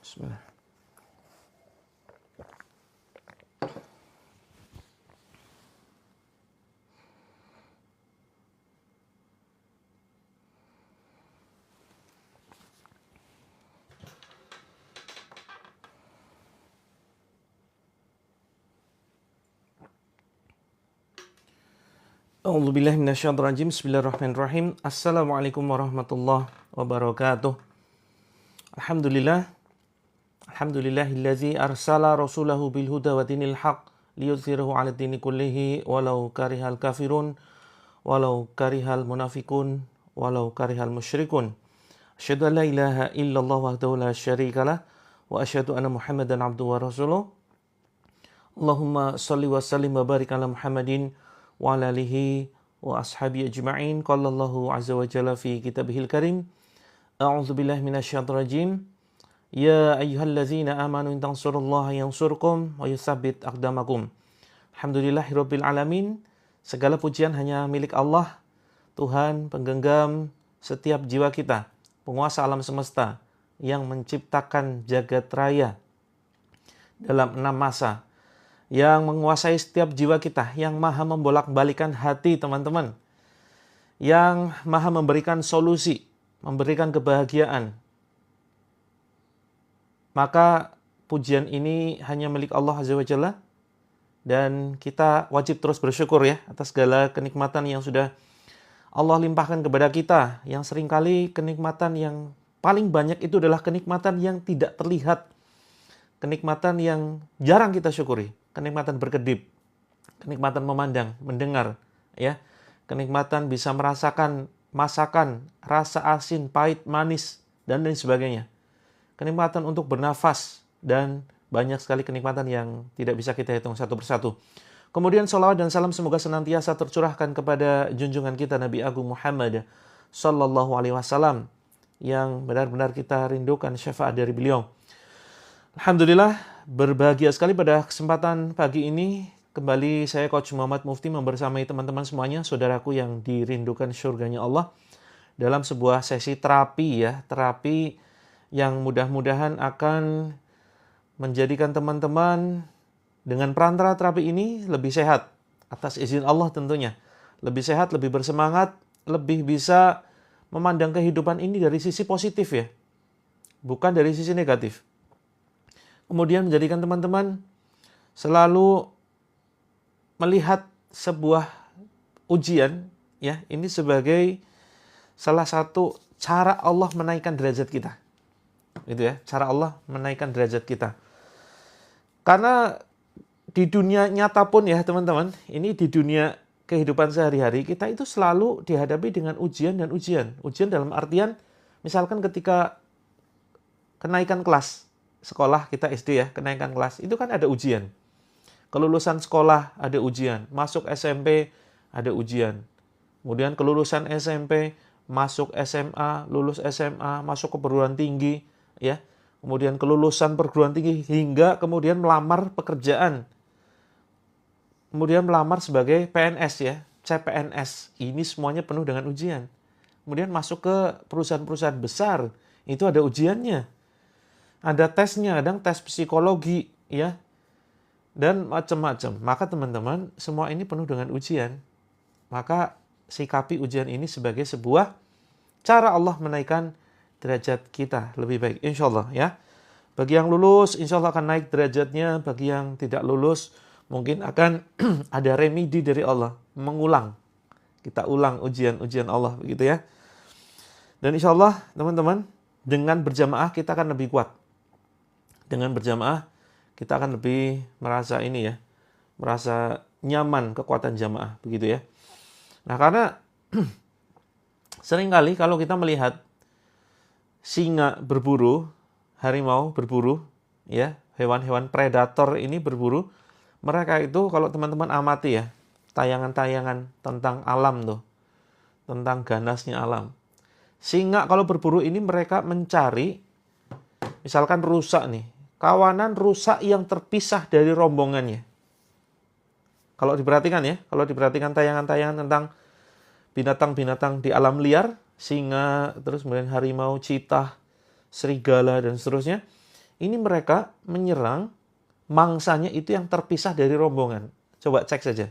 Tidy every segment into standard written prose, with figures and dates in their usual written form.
Bismillah. A'udzubillahi minasyaitonirrajim. Bismillahirrahmanirrahim. Assalamualaikum warahmatullahi wabarakatuh. Alhamdulillah. Alhamdulillahillazi arsala rasulahu bil huda wa dinil haq liyudhhirahu 'ala dini kullihi walau karihal kafirun walau karihal munafiqun walau karihal musyrikun. Asyhadu an la ilaha illallah wahdahu la syarikalah wa asyhadu anna Muhammadan abduhu wa rasuluh. Allahumma shalli wa sallim wa barik ala Muhammadin wa ala alihi wa ashabi ajma'in. Qala Allahu azza wa jalla fi kitabihil karim. A'udzu billahi minasyaitonir rajim. Ya ayyuhallazina amanu in tansurullaha yansurkum wa yutsabbit aqdamakum. Alhamdulillahirabbil alamin. Segala pujian hanya milik Allah, Tuhan penggenggam setiap jiwa kita, penguasa alam semesta yang menciptakan jagat raya dalam 6 masa, yang menguasai setiap jiwa kita, yang maha membolak-balikan hati teman-teman, yang maha memberikan solusi, memberikan kebahagiaan. Maka pujian ini hanya milik Allah Azza wa Jalla, dan kita wajib terus bersyukur ya atas segala kenikmatan yang sudah Allah limpahkan kepada kita, yang seringkali kenikmatan yang paling banyak itu adalah kenikmatan yang tidak terlihat, kenikmatan yang jarang kita syukuri. Kenikmatan berkedip, kenikmatan memandang, mendengar, ya, kenikmatan bisa merasakan masakan, rasa asin, pahit, manis, dan lain sebagainya. Kenikmatan untuk bernafas, dan banyak sekali kenikmatan yang tidak bisa kita hitung satu persatu. Kemudian salawat dan salam semoga senantiasa tercurahkan kepada junjungan kita Nabi Agung Muhammad Sallallahu Alaihi Wasallam, yang benar-benar kita rindukan syafaat dari beliau. Alhamdulillah, berbahagia sekali pada kesempatan pagi ini. Kembali saya Coach Muhammad Mufti membersamai teman-teman semuanya, saudaraku yang dirindukan surganya Allah, dalam sebuah sesi terapi ya, terapi yang mudah-mudahan akan menjadikan teman-teman dengan perantara terapi ini lebih sehat, atas izin Allah tentunya. Lebih sehat, lebih bersemangat, lebih bisa memandang kehidupan ini dari sisi positif ya, bukan dari sisi negatif. Kemudian menjadikan teman-teman selalu melihat sebuah ujian ya, ini sebagai salah satu cara Allah menaikkan derajat kita. Gitu ya, cara Allah menaikkan derajat kita. Karena di dunia nyata pun ya teman-teman, ini di dunia kehidupan sehari-hari kita itu selalu dihadapi dengan ujian dan ujian. Ujian dalam artian misalkan ketika kenaikan kelas sekolah kita SD ya, kenaikan kelas, itu kan ada ujian. Kelulusan sekolah ada ujian, masuk SMP ada ujian. Kemudian kelulusan SMP, masuk SMA, lulus SMA, masuk ke perguruan tinggi, ya. Kemudian kelulusan perguruan tinggi hingga kemudian melamar pekerjaan. Kemudian melamar sebagai PNS ya, CPNS. Ini semuanya penuh dengan ujian. Kemudian masuk ke perusahaan-perusahaan besar, itu ada ujiannya. Ada tesnya, kadang tes psikologi, ya, dan macam-macam. Maka teman-teman, semua ini penuh dengan ujian. Maka sikapi ujian ini sebagai sebuah cara Allah menaikkan derajat kita lebih baik, insya Allah ya. Bagi yang lulus, insya Allah akan naik derajatnya. Bagi yang tidak lulus, mungkin akan ada remedi dari Allah, mengulang. Kita ulang ujian-ujian Allah, begitu ya. Dan insya Allah, teman-teman, dengan berjamaah kita akan lebih kuat. Dengan berjamaah, kita akan lebih merasa ini ya, merasa nyaman kekuatan jamaah, begitu ya. Nah, karena seringkali kalau kita melihat singa berburu, harimau berburu, ya, hewan-hewan predator ini berburu, mereka itu kalau teman-teman amati ya, tayangan-tayangan tentang alam tuh, tentang ganasnya alam. Singa kalau berburu ini mereka mencari, misalkan rusa nih, kawanan rusa yang terpisah dari rombongannya. Kalau diperhatikan ya, kalau diperhatikan tayangan-tayangan tentang binatang-binatang di alam liar, singa, terus kemudian harimau, citah, serigala, dan seterusnya, ini mereka menyerang mangsanya itu yang terpisah dari rombongan. Coba cek saja.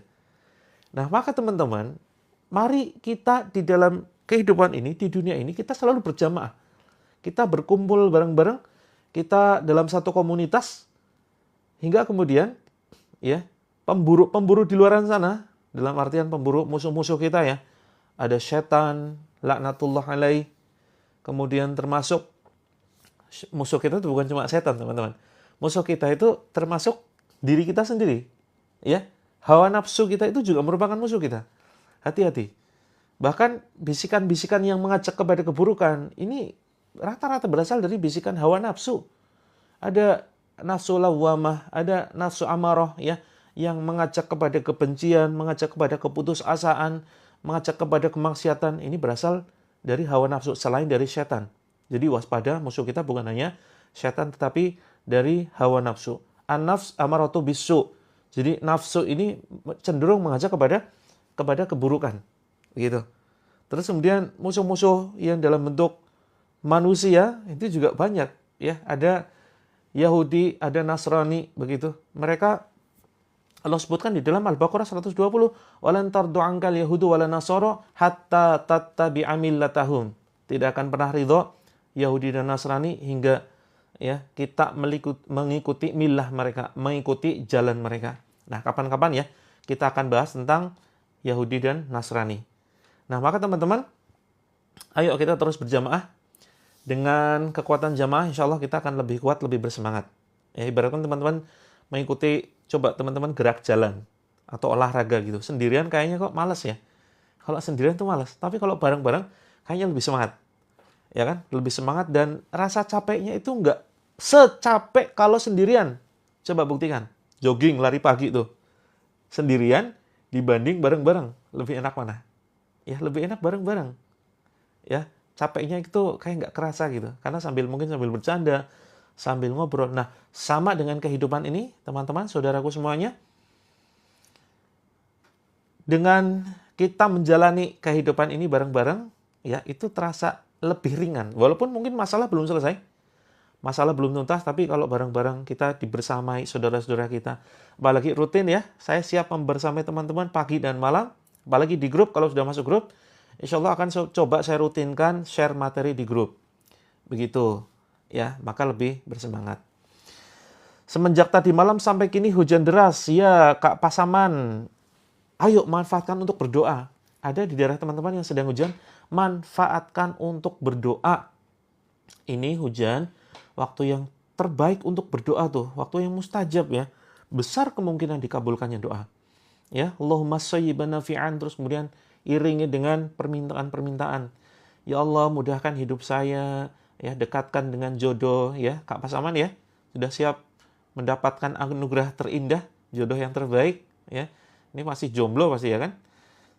Nah, maka teman-teman, mari kita di dalam kehidupan ini, di dunia ini, kita selalu berjamaah. Kita berkumpul bareng-bareng, kita dalam satu komunitas, hingga kemudian, ya, pemburu di luar sana, dalam artian pemburu musuh-musuh kita ya, ada setan, laknatullah alaih, kemudian termasuk musuh kita itu bukan cuma setan, teman-teman. Musuh kita itu termasuk diri kita sendiri. Ya, hawa nafsu kita itu juga merupakan musuh kita. Hati-hati. Bahkan bisikan-bisikan yang mengajak kepada keburukan, ini rata-rata berasal dari bisikan hawa nafsu. Ada nafsu lawwamah, ada nafsu amarah ya, yang mengajak kepada kebencian, mengajak kepada keputusasaan, mengajak kepada kemaksiatan. Ini berasal dari hawa nafsu selain dari setan. Jadi waspada, musuh kita bukan hanya setan tetapi dari hawa nafsu. An-nafs amaratu bisu. Jadi nafsu ini cenderung mengajak kepada keburukan. Begitu. Terus kemudian musuh-musuh yang dalam bentuk manusia itu juga banyak ya. Ada Yahudi, ada Nasrani begitu. Mereka Allah sebutkan di dalam Al-Baqarah 120, "Walan tardu ankal yahudu wala nasara hatta tattabi'a millatahum." Tidak akan pernah ridho Yahudi dan Nasrani hingga ya kita mengikuti milah mereka, mengikuti jalan mereka. Nah, kapan-kapan ya kita akan bahas tentang Yahudi dan Nasrani. Nah, maka teman-teman, ayo kita terus berjamaah. Dengan kekuatan jamaah, insya Allah kita akan lebih kuat, lebih bersemangat. Ya, ibaratkan teman-teman mengikuti, coba teman-teman gerak jalan atau olahraga gitu. Sendirian kayaknya kok malas ya. Kalau sendirian tuh malas, tapi kalau bareng-bareng kayaknya lebih semangat. Ya kan? Lebih semangat dan rasa capeknya itu enggak secapek kalau sendirian. Coba buktikan. Jogging, lari pagi tuh. Sendirian dibanding bareng-bareng. Lebih enak mana? Ya, lebih enak bareng-bareng. Ya, capeknya itu kayak nggak kerasa gitu. Karena mungkin sambil bercanda, sambil ngobrol. Nah, sama dengan kehidupan ini, teman-teman, saudaraku semuanya. Dengan kita menjalani kehidupan ini bareng-bareng, ya, itu terasa lebih ringan. Walaupun mungkin masalah belum selesai. Masalah belum tuntas, tapi kalau bareng-bareng kita dibersamai saudara-saudara kita. Apalagi rutin ya, saya siap membersamai teman-teman pagi dan malam. Apalagi di grup, kalau sudah masuk grup, insya Allah akan coba saya rutinkan share materi di grup. Begitu, ya, maka lebih bersemangat. Semenjak tadi malam sampai kini hujan deras. Ya, Kak Pasaman, ayo manfaatkan untuk berdoa. Ada di daerah teman-teman yang sedang hujan, manfaatkan untuk berdoa. Ini hujan, waktu yang terbaik untuk berdoa tuh, waktu yang mustajab ya. Besar kemungkinan dikabulkannya doa. Ya, Allahumma shayyiban nafi'an, terus kemudian iringi dengan permintaan-permintaan. Ya Allah, mudahkan hidup saya, ya, dekatkan dengan jodoh ya. Kak Pasaman ya, sudah siap mendapatkan anugerah terindah, jodoh yang terbaik ya. Ini masih jomblo pasti ya kan?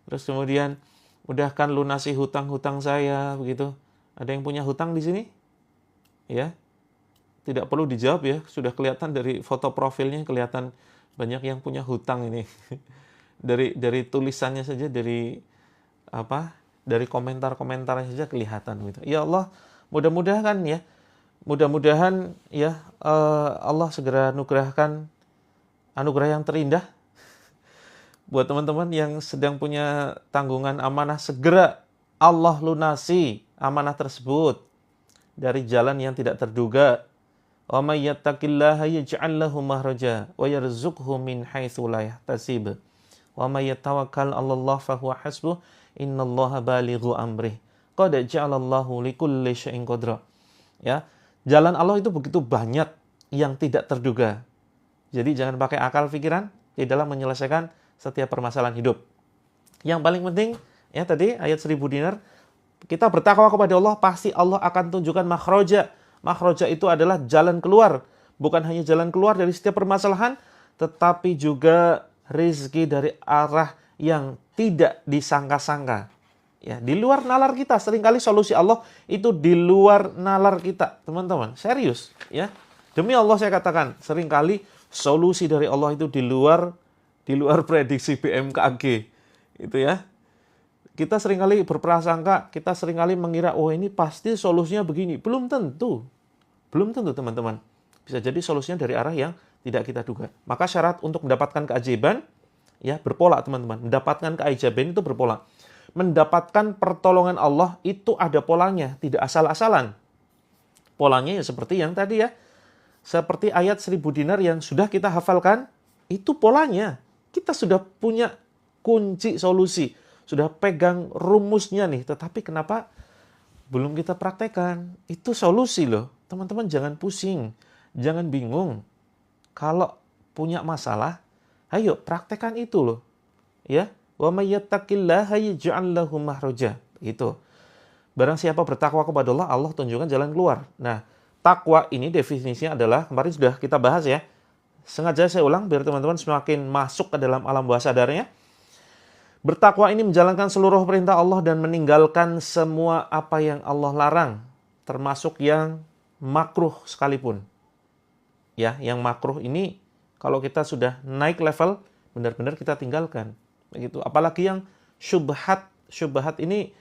Terus kemudian mudahkan lunasi hutang-hutang saya begitu. Ada yang punya hutang di sini? Ya. Tidak perlu dijawab ya, sudah kelihatan dari foto profilnya, kelihatan banyak yang punya hutang ini. Dari tulisannya saja, dari komentar-komentarnya saja kelihatan gitu. Ya Allah, mudah-mudahan ya Allah segera anugerahkan anugerah yang terindah buat teman-teman yang sedang punya tanggungan amanah, segera Allah lunasi amanah tersebut dari jalan yang tidak terduga. Wa may yattaqillaha yaj'al lahu makhraja wa yarzuqhu min haitsu la yahtasib. Wa may yatawakkal 'alallahi fa huwa hasbuh. Innallaha balighu amrih. Qad ja'alallahu likulli syai'in qadra. Ya, jalan Allah itu begitu banyak yang tidak terduga. Jadi jangan pakai akal pikiran di dalam menyelesaikan setiap permasalahan hidup. Yang paling penting ya tadi ayat 1000 dinar, kita bertakwa kepada Allah, pasti Allah akan tunjukkan makhraja. Makhraja itu adalah jalan keluar. Bukan hanya jalan keluar dari setiap permasalahan, tetapi juga rezeki dari arah yang tidak disangka-sangka. Ya, di luar nalar kita. Seringkali solusi Allah itu di luar nalar kita, teman-teman. Serius, ya. Demi Allah saya katakan, seringkali solusi dari Allah itu di luar prediksi BMKG. Itu ya. Kita seringkali berprasangka, kita seringkali mengira, oh ini pasti solusinya begini. Belum tentu. Belum tentu, teman-teman. Bisa jadi solusinya dari arah yang tidak kita duga. Maka syarat untuk mendapatkan keajaiban, ya berpola teman-teman. Mendapatkan keajaiban itu berpola. Mendapatkan pertolongan Allah itu ada polanya, tidak asal-asalan. Polanya ya seperti yang tadi ya. Seperti ayat 1000 dinar yang sudah kita hafalkan, itu polanya. Kita sudah punya kunci solusi. Sudah pegang rumusnya nih. Tetapi kenapa belum kita praktekkan? Itu solusi loh. Teman-teman jangan pusing. Jangan bingung. Kalau punya masalah, ayo praktekkan itu loh. Ya, wa may yattaqillaha yaj'al lahu makhraja. Itu. Barang siapa bertakwa kepada Allah, Allah tunjukkan jalan keluar. Nah, takwa ini definisinya adalah, kemarin sudah kita bahas ya. Sengaja saya ulang biar teman-teman semakin masuk ke dalam alam bawah sadarnya. Bertakwa ini menjalankan seluruh perintah Allah dan meninggalkan semua apa yang Allah larang, termasuk yang makruh sekalipun. Ya, yang makruh ini kalau kita sudah naik level, benar-benar kita tinggalkan. Begitu. Apalagi yang syubhat. Syubhat ini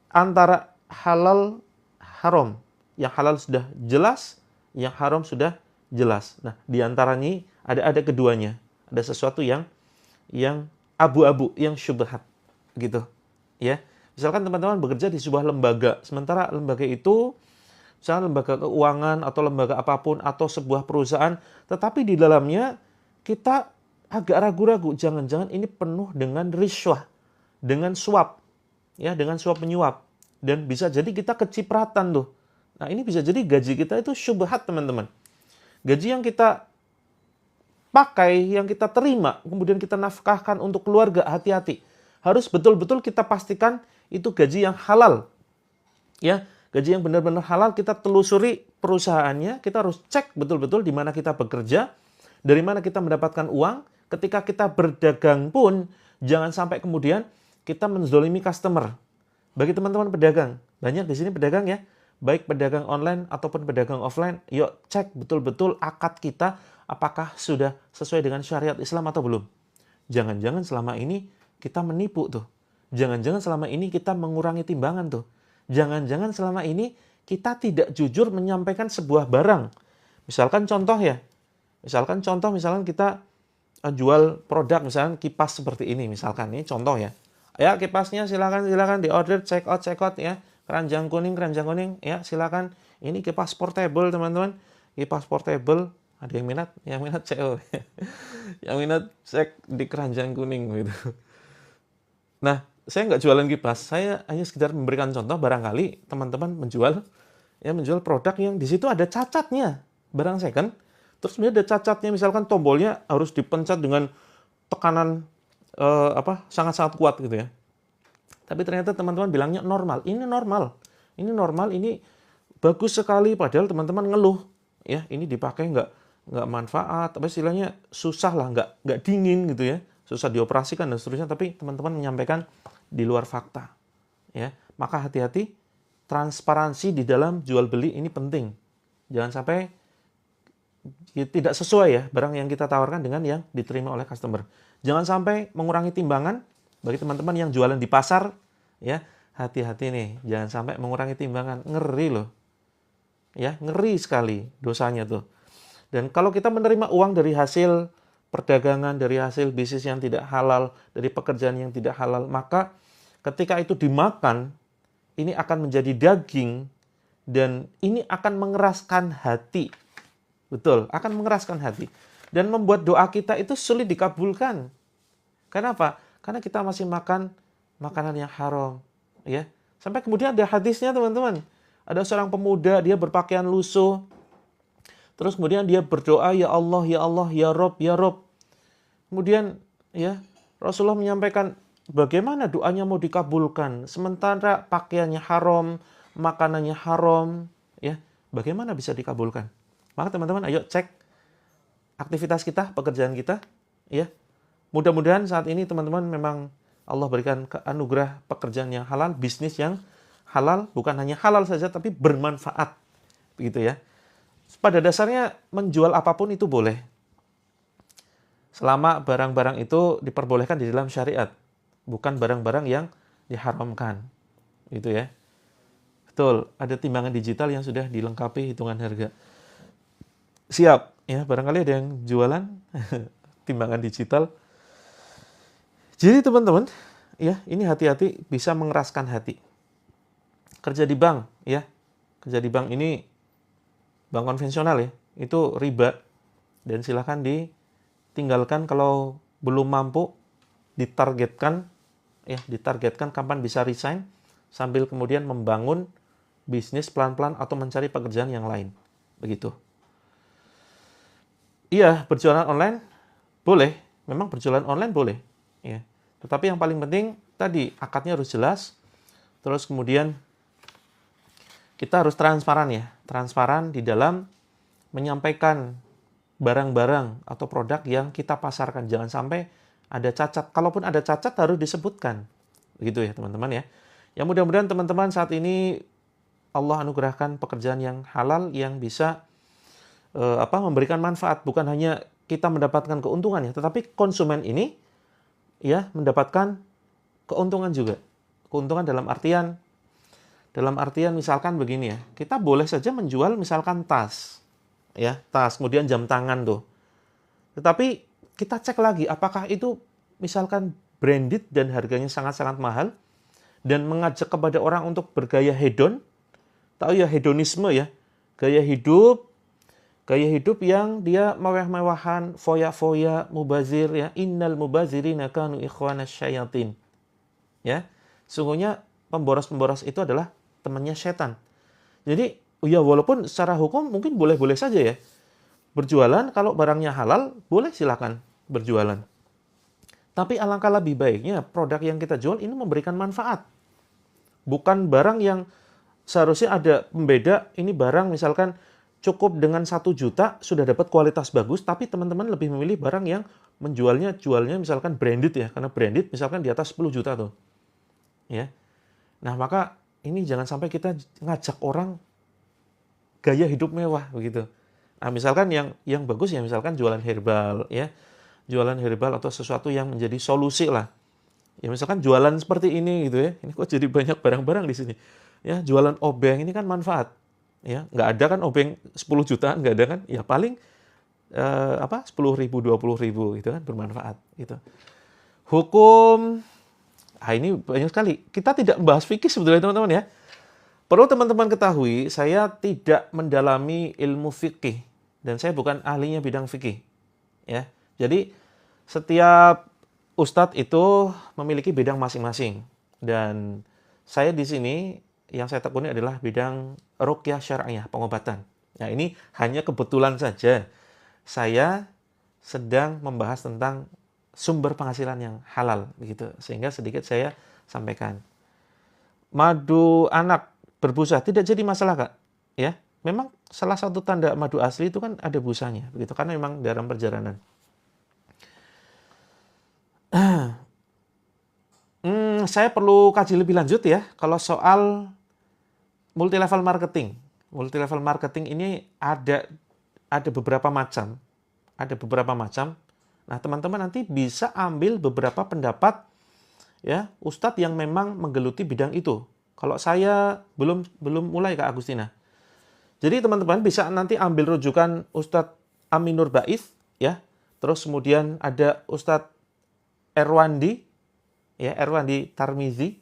antara halal haram. Yang halal sudah jelas, yang haram sudah jelas. Nah, di antaranya ada keduanya. Ada sesuatu yang abu-abu, yang syubhat. Gitu. Ya. Misalkan teman-teman bekerja di sebuah lembaga, sementara lembaga itu misalnya lembaga keuangan atau lembaga apapun atau sebuah perusahaan, tetapi di dalamnya kita agak ragu-ragu, jangan-jangan ini penuh dengan riswah, dengan suap, ya, dengan suap menyuap, dan bisa jadi kita kecipratan tuh. Nah, ini bisa jadi gaji kita itu syubhat, teman-teman. Gaji yang kita pakai, yang kita terima, kemudian kita nafkahkan untuk keluarga, hati-hati. Harus betul-betul kita pastikan itu gaji yang halal. Ya, gaji yang benar-benar halal, kita telusuri perusahaannya, kita harus cek betul-betul di mana kita bekerja, dari mana kita mendapatkan uang. Ketika kita berdagang pun, jangan sampai kemudian kita menzolimi customer. Bagi teman-teman pedagang, banyak di sini pedagang ya, baik pedagang online ataupun pedagang offline, yuk cek betul-betul akad kita, apakah sudah sesuai dengan syariat Islam atau belum. Jangan-jangan selama ini kita menipu tuh. Jangan-jangan selama ini kita mengurangi timbangan tuh. Jangan-jangan selama ini kita tidak jujur menyampaikan sebuah barang. Misalkan contoh misalkan kita jual produk, misalkan kipas seperti ini, misalkan ini contoh ya. Ya, kipasnya silakan di order, check out ya. Keranjang kuning ya, silakan. Ini kipas portable, teman-teman. Kipas portable, ada yang minat? Yang minat CO. Yang minat cek di keranjang kuning gitu. Nah, saya nggak jualan kipas, saya hanya sekedar memberikan contoh, barangkali teman-teman menjual produk yang di situ ada cacatnya, barang second, terus kemudian ada cacatnya, misalkan tombolnya harus dipencet dengan tekanan sangat-sangat kuat gitu ya. Tapi ternyata teman-teman bilangnya normal, ini bagus sekali, padahal teman-teman ngeluh, ya ini dipakai nggak manfaat, tapi istilahnya susah lah, nggak dingin gitu ya, susah dioperasikan dan seterusnya, tapi teman-teman menyampaikan di luar fakta, ya. Maka hati-hati, transparansi di dalam jual beli ini penting. Jangan sampai tidak sesuai ya barang yang kita tawarkan dengan yang diterima oleh customer. Jangan sampai mengurangi timbangan. Bagi teman-teman yang jualan di pasar, ya hati-hati nih, jangan sampai mengurangi timbangan, ngeri loh, ya ngeri sekali dosanya tuh. Dan kalau kita menerima uang dari hasil perdagangan, dari hasil bisnis yang tidak halal, dari pekerjaan yang tidak halal, maka ketika itu dimakan, ini akan menjadi daging, dan ini akan mengeraskan hati. Betul, akan mengeraskan hati. Dan membuat doa kita itu sulit dikabulkan. Kenapa? Karena kita masih makan makanan yang haram. Ya. Sampai kemudian ada hadisnya, teman-teman. Ada seorang pemuda, dia berpakaian lusuh. Terus kemudian dia berdoa, ya Allah, ya Allah, ya Rob, ya Rob. Kemudian ya Rasulullah menyampaikan, bagaimana doanya mau dikabulkan sementara pakaiannya haram, makanannya haram, ya bagaimana bisa dikabulkan? Maka teman-teman ayo cek aktivitas kita, pekerjaan kita, ya. Mudah-mudahan saat ini teman-teman memang Allah berikan anugerah pekerjaan yang halal, bisnis yang halal, bukan hanya halal saja tapi bermanfaat. Begitu ya. Pada dasarnya menjual apapun itu boleh. Selama barang-barang itu diperbolehkan di dalam syariat, bukan barang-barang yang diharamkan. Gitu ya. Betul, ada timbangan digital yang sudah dilengkapi hitungan harga. Siap, ya barangkali ada yang jualan timbangan digital. Jadi teman-teman, ya ini hati-hati bisa mengeraskan hati. Kerja di bank, ya kerja di bank ini bank konvensional ya, itu riba dan silakan ditinggalkan kalau belum mampu ditargetkan ya ditargetkan kapan bisa resign sambil kemudian membangun bisnis pelan-pelan atau mencari pekerjaan yang lain. Begitu. Iya, berjualan online boleh, memang berjualan online boleh, ya. Tetapi yang paling penting tadi akadnya harus jelas, terus kemudian kita harus transparan ya, transparan di dalam menyampaikan barang-barang atau produk yang kita pasarkan. Jangan sampai ada cacat. Kalaupun ada cacat harus disebutkan. Begitu ya teman-teman ya. Ya mudah-mudahan teman-teman saat ini Allah anugerahkan pekerjaan yang halal yang bisa memberikan manfaat. Bukan hanya kita mendapatkan keuntungan ya, tetapi konsumen ini ya mendapatkan keuntungan juga. Keuntungan dalam artian misalkan begini ya, kita boleh saja menjual misalkan tas, ya tas, kemudian jam tangan tuh. Tetapi kita cek lagi apakah itu misalkan branded dan harganya sangat-sangat mahal dan mengajak kepada orang untuk bergaya hedon, tahu ya hedonisme ya, gaya hidup yang dia mewah-mewahan, foya-foya, mubazir ya, innal mubazirina kanu ikhwanas syayatin. Ya, sungguhnya pemboros-pemboros itu adalah temannya setan. Jadi, ya walaupun secara hukum mungkin boleh-boleh saja ya. Berjualan kalau barangnya halal, boleh silakan berjualan. Tapi alangkah lebih baiknya produk yang kita jual ini memberikan manfaat. Bukan barang yang seharusnya ada pembeda, ini barang misalkan cukup dengan 1 juta sudah dapat kualitas bagus, tapi teman-teman lebih memilih barang yang jualnya misalkan branded ya, karena branded misalkan di atas 10 juta tuh. Ya. Nah, maka ini jangan sampai kita ngajak orang gaya hidup mewah begitu. Nah, misalkan yang bagus ya misalkan jualan herbal ya. Jualan herbal atau sesuatu yang menjadi solusi lah. Ya misalkan jualan seperti ini gitu ya. Ini kok jadi banyak barang-barang di sini. Ya, jualan obeng ini kan manfaat. Ya, nggak ada kan obeng 10 jutaan, nggak ada kan? Ya paling 10.000, 20.000 gitu kan bermanfaat gitu. Hukum, ini banyak sekali. Kita tidak membahas fikih sebetulnya teman-teman ya. Perlu teman-teman ketahui, saya tidak mendalami ilmu fikih dan saya bukan ahlinya bidang fikih. Ya, jadi setiap ustadz itu memiliki bidang masing-masing dan saya di sini yang saya tekuni adalah bidang ruqyah syar'iyah, pengobatan. Nah, ini hanya kebetulan saja saya sedang membahas tentang sumber penghasilan yang halal begitu. Sehingga sedikit saya sampaikan. Madu anak berbusa tidak jadi masalah, Kak. Ya, memang salah satu tanda madu asli itu kan ada busanya begitu karena memang dalam perjalanan. Saya perlu kaji lebih lanjut ya kalau soal multi level marketing. Multi level marketing ini ada beberapa macam. Ada beberapa macam. Nah, teman-teman nanti bisa ambil beberapa pendapat ya, ustadz yang memang menggeluti bidang itu. Kalau saya belum mulai Kak Agustina. Jadi teman-teman bisa nanti ambil rujukan Ustadz Aminur Ba'ith ya. Terus kemudian ada Ustadz Erwandi ya, Erwandi Tarmizi.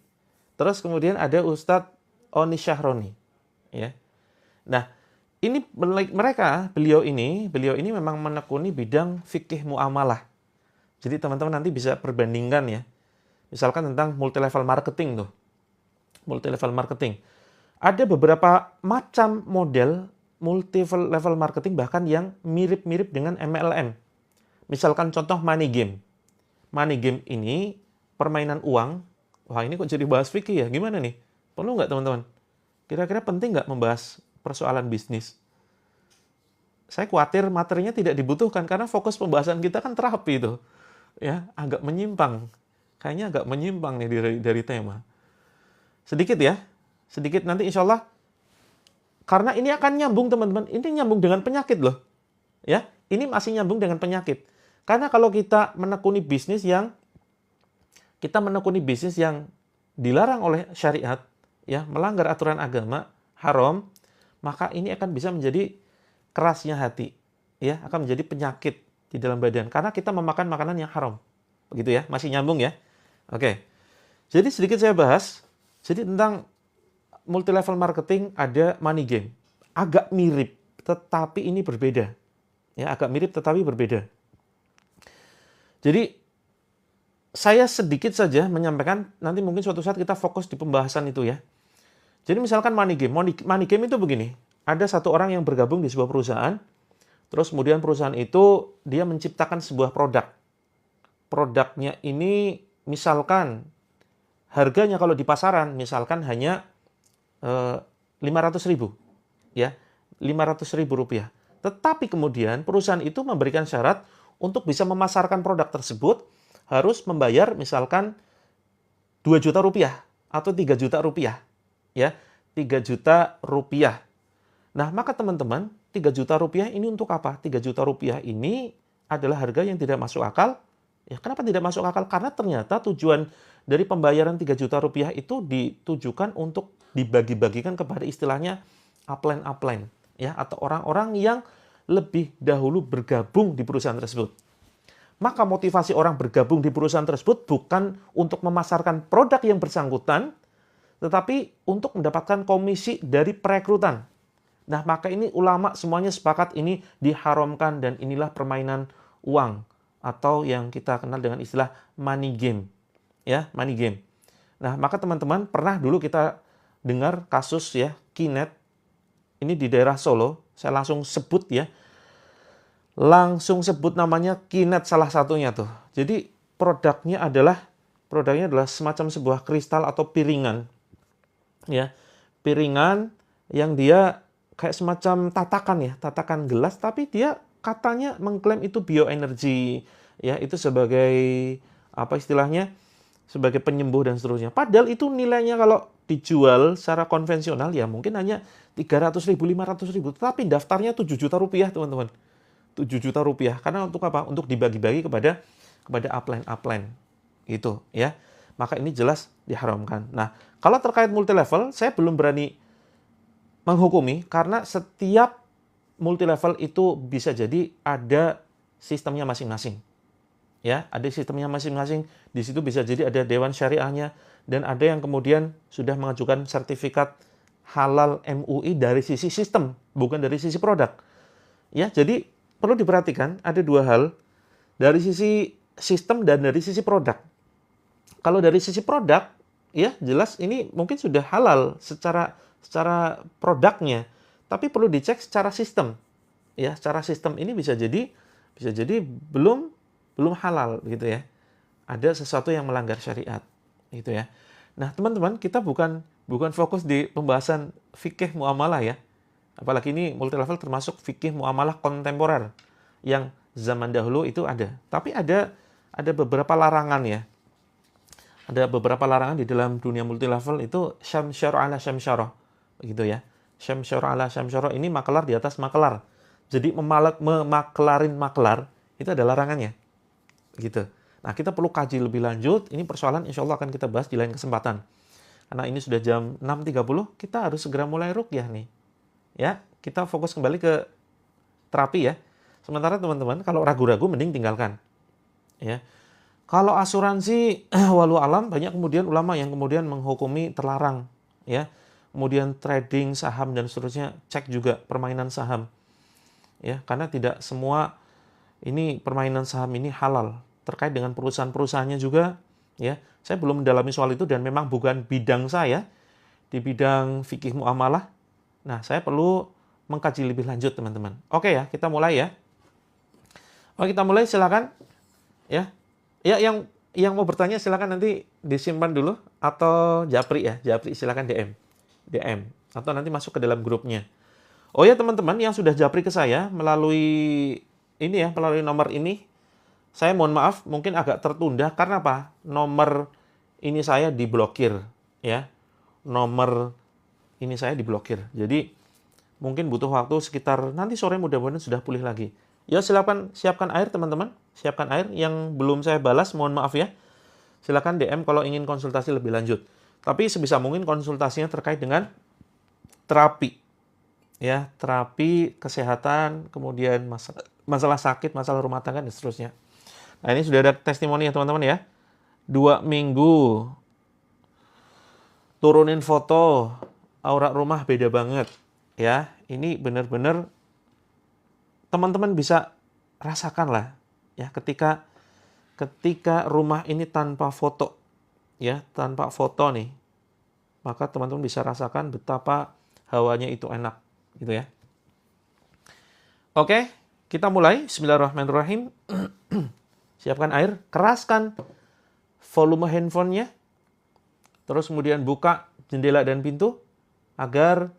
Terus kemudian ada Ustadz Oni Syahroni ya. Nah, ini beliau ini memang menekuni bidang fikih muamalah. Jadi teman-teman nanti bisa perbandingkan ya. Misalkan tentang multi level marketing tuh. Multi level marketing. Ada beberapa macam model multi level marketing bahkan yang mirip-mirip dengan MLM. Misalkan contoh money game. Money game ini permainan uang. Wah, ini kok jadi bahas fikih ya? Gimana nih? Perlu nggak teman-teman? Kira-kira penting nggak membahas persoalan bisnis? Saya khawatir materinya tidak dibutuhkan karena fokus pembahasan kita kan terapi itu. Ya, agak menyimpang. Kayaknya agak menyimpang nih dari tema. Sedikit ya. Sedikit nanti insya Allah. Karena ini akan nyambung teman-teman. Ini nyambung dengan penyakit loh. Ya, ini masih nyambung dengan penyakit. Karena kalau kita menekuni bisnis yang dilarang oleh syariat, ya, melanggar aturan agama, haram, maka ini akan bisa menjadi kerasnya hati. ya, akan menjadi penyakit di dalam badan karena kita memakan makanan yang haram. Begitu ya, masih nyambung ya. Oke. Jadi sedikit saya bahas jadi tentang multi level marketing ada money game. Agak mirip tetapi ini berbeda. Ya, agak mirip tetapi berbeda. Jadi saya sedikit saja menyampaikan, nanti mungkin suatu saat kita fokus di pembahasan itu ya. Jadi misalkan money game. Money game itu begini. Ada satu orang yang bergabung di sebuah perusahaan, terus kemudian perusahaan itu dia menciptakan sebuah produk. Produknya ini misalkan harganya kalau di pasaran misalkan hanya 500.000 ya, 500.000 rupiah. Tetapi kemudian perusahaan itu memberikan syarat untuk bisa memasarkan produk tersebut harus membayar misalkan 2 juta rupiah atau 3 juta rupiah. Ya, 3 juta rupiah. Nah, maka teman-teman, 3 juta rupiah ini untuk apa? 3 juta rupiah ini adalah harga yang tidak masuk akal. Ya, kenapa tidak masuk akal? Karena ternyata tujuan dari pembayaran 3 juta rupiah itu ditujukan untuk dibagi-bagikan kepada istilahnya upline-upline. Ya, atau orang-orang yang lebih dahulu bergabung di perusahaan tersebut. Maka motivasi orang bergabung di perusahaan tersebut bukan untuk memasarkan produk yang bersangkutan, tetapi untuk mendapatkan komisi dari perekrutan. Nah, maka ini ulama semuanya sepakat ini diharamkan dan inilah permainan uang atau yang kita kenal dengan istilah money game. Ya, money game. Nah, maka teman-teman pernah dulu kita dengar kasus ya, Kinet. Ini di daerah Solo, saya langsung sebut ya. Langsung sebut namanya Kinet salah satunya tuh. Jadi produknya adalah semacam sebuah kristal atau piringan. Ya, piringan yang dia kayak semacam tatakan gelas, tapi dia katanya mengklaim itu bioenergi, ya itu sebagai apa istilahnya, sebagai penyembuh dan seterusnya. Padahal itu nilainya kalau dijual secara konvensional ya mungkin hanya 300.000, 500.000, tapi daftarnya 7 juta rupiah teman-teman. 7 juta rupiah, karena untuk apa? Untuk dibagi-bagi kepada upline gitu ya. Maka ini jelas diharamkan. Nah, kalau terkait multi level, saya belum berani menghukumi karena setiap multi level itu bisa jadi ada sistemnya masing-masing. Ya, ada sistemnya masing-masing. Di situ bisa jadi ada dewan syariahnya dan ada yang kemudian sudah mengajukan sertifikat halal MUI dari sisi sistem, bukan dari sisi produk. Ya, jadi perlu diperhatikan ada dua hal, dari sisi sistem dan dari sisi produk. Kalau dari sisi produk, ya jelas ini mungkin sudah halal secara produknya, tapi perlu dicek secara sistem. Ya, secara sistem ini bisa jadi belum halal gitu ya. Ada sesuatu yang melanggar syariat gitu ya. Nah, teman-teman, kita bukan fokus di pembahasan fikih muamalah ya. Apalagi ini multi level termasuk fikih muamalah kontemporer yang zaman dahulu itu ada. Tapi ada beberapa larangan ya. Ada beberapa larangan di dalam dunia multi level itu syamsyar ala syamsyarah. Begitu ya. Syamsyar ala syamsyarah ini makelar di atas makelar. Jadi memaklarin maklar itu ada larangannya. Gitu. Nah, kita perlu kaji lebih lanjut. Ini persoalan insya Allah akan kita bahas di lain kesempatan. Karena ini sudah jam 6.30, kita harus segera mulai ruqyah nih. Ya, kita fokus kembali ke terapi ya. Sementara teman-teman kalau ragu-ragu mending tinggalkan. Ya. Kalau asuransi walau alam banyak kemudian ulama yang kemudian menghukumi terlarang ya. Kemudian trading saham dan seterusnya, cek juga permainan saham. Ya, karena tidak semua ini permainan saham ini halal. Terkait dengan perusahaan-perusahaannya juga ya. Saya belum mendalami soal itu dan memang bukan bidang saya di bidang fikih muamalah. Nah, saya perlu mengkaji lebih lanjut, teman-teman. Oke ya, kita mulai ya. Oke, kita mulai, silakan. Ya. Ya, yang mau bertanya silakan nanti disimpan dulu atau japri ya. Japri silakan DM atau nanti masuk ke dalam grupnya. Oh ya, teman-teman yang sudah japri ke saya melalui ini ya, melalui nomor ini. Saya mohon maaf mungkin agak tertunda karena apa? Nomor ini saya diblokir ya. Nomor ini saya diblokir. Jadi mungkin butuh waktu sekitar nanti sore mudah-mudahan sudah pulih lagi. Ya siapkan air teman-teman. Siapkan air. Yang belum saya balas mohon maaf ya. Silakan DM kalau ingin konsultasi lebih lanjut. Tapi sebisa mungkin konsultasinya terkait dengan terapi. ya, terapi kesehatan, kemudian masalah sakit, masalah rumah tangga, dan seterusnya. Nah, ini sudah ada testimoni ya teman-teman ya. 2 minggu turunin foto, aura rumah beda banget. Ya, ini benar-benar teman-teman bisa rasakan lah. Ya, ketika rumah ini tanpa foto, ya, tanpa foto nih, maka teman-teman bisa rasakan betapa hawanya itu enak, gitu ya. Oke, kita mulai. Bismillahirrahmanirrahim. Siapkan air, keraskan volume handphonenya, terus kemudian buka jendela dan pintu agar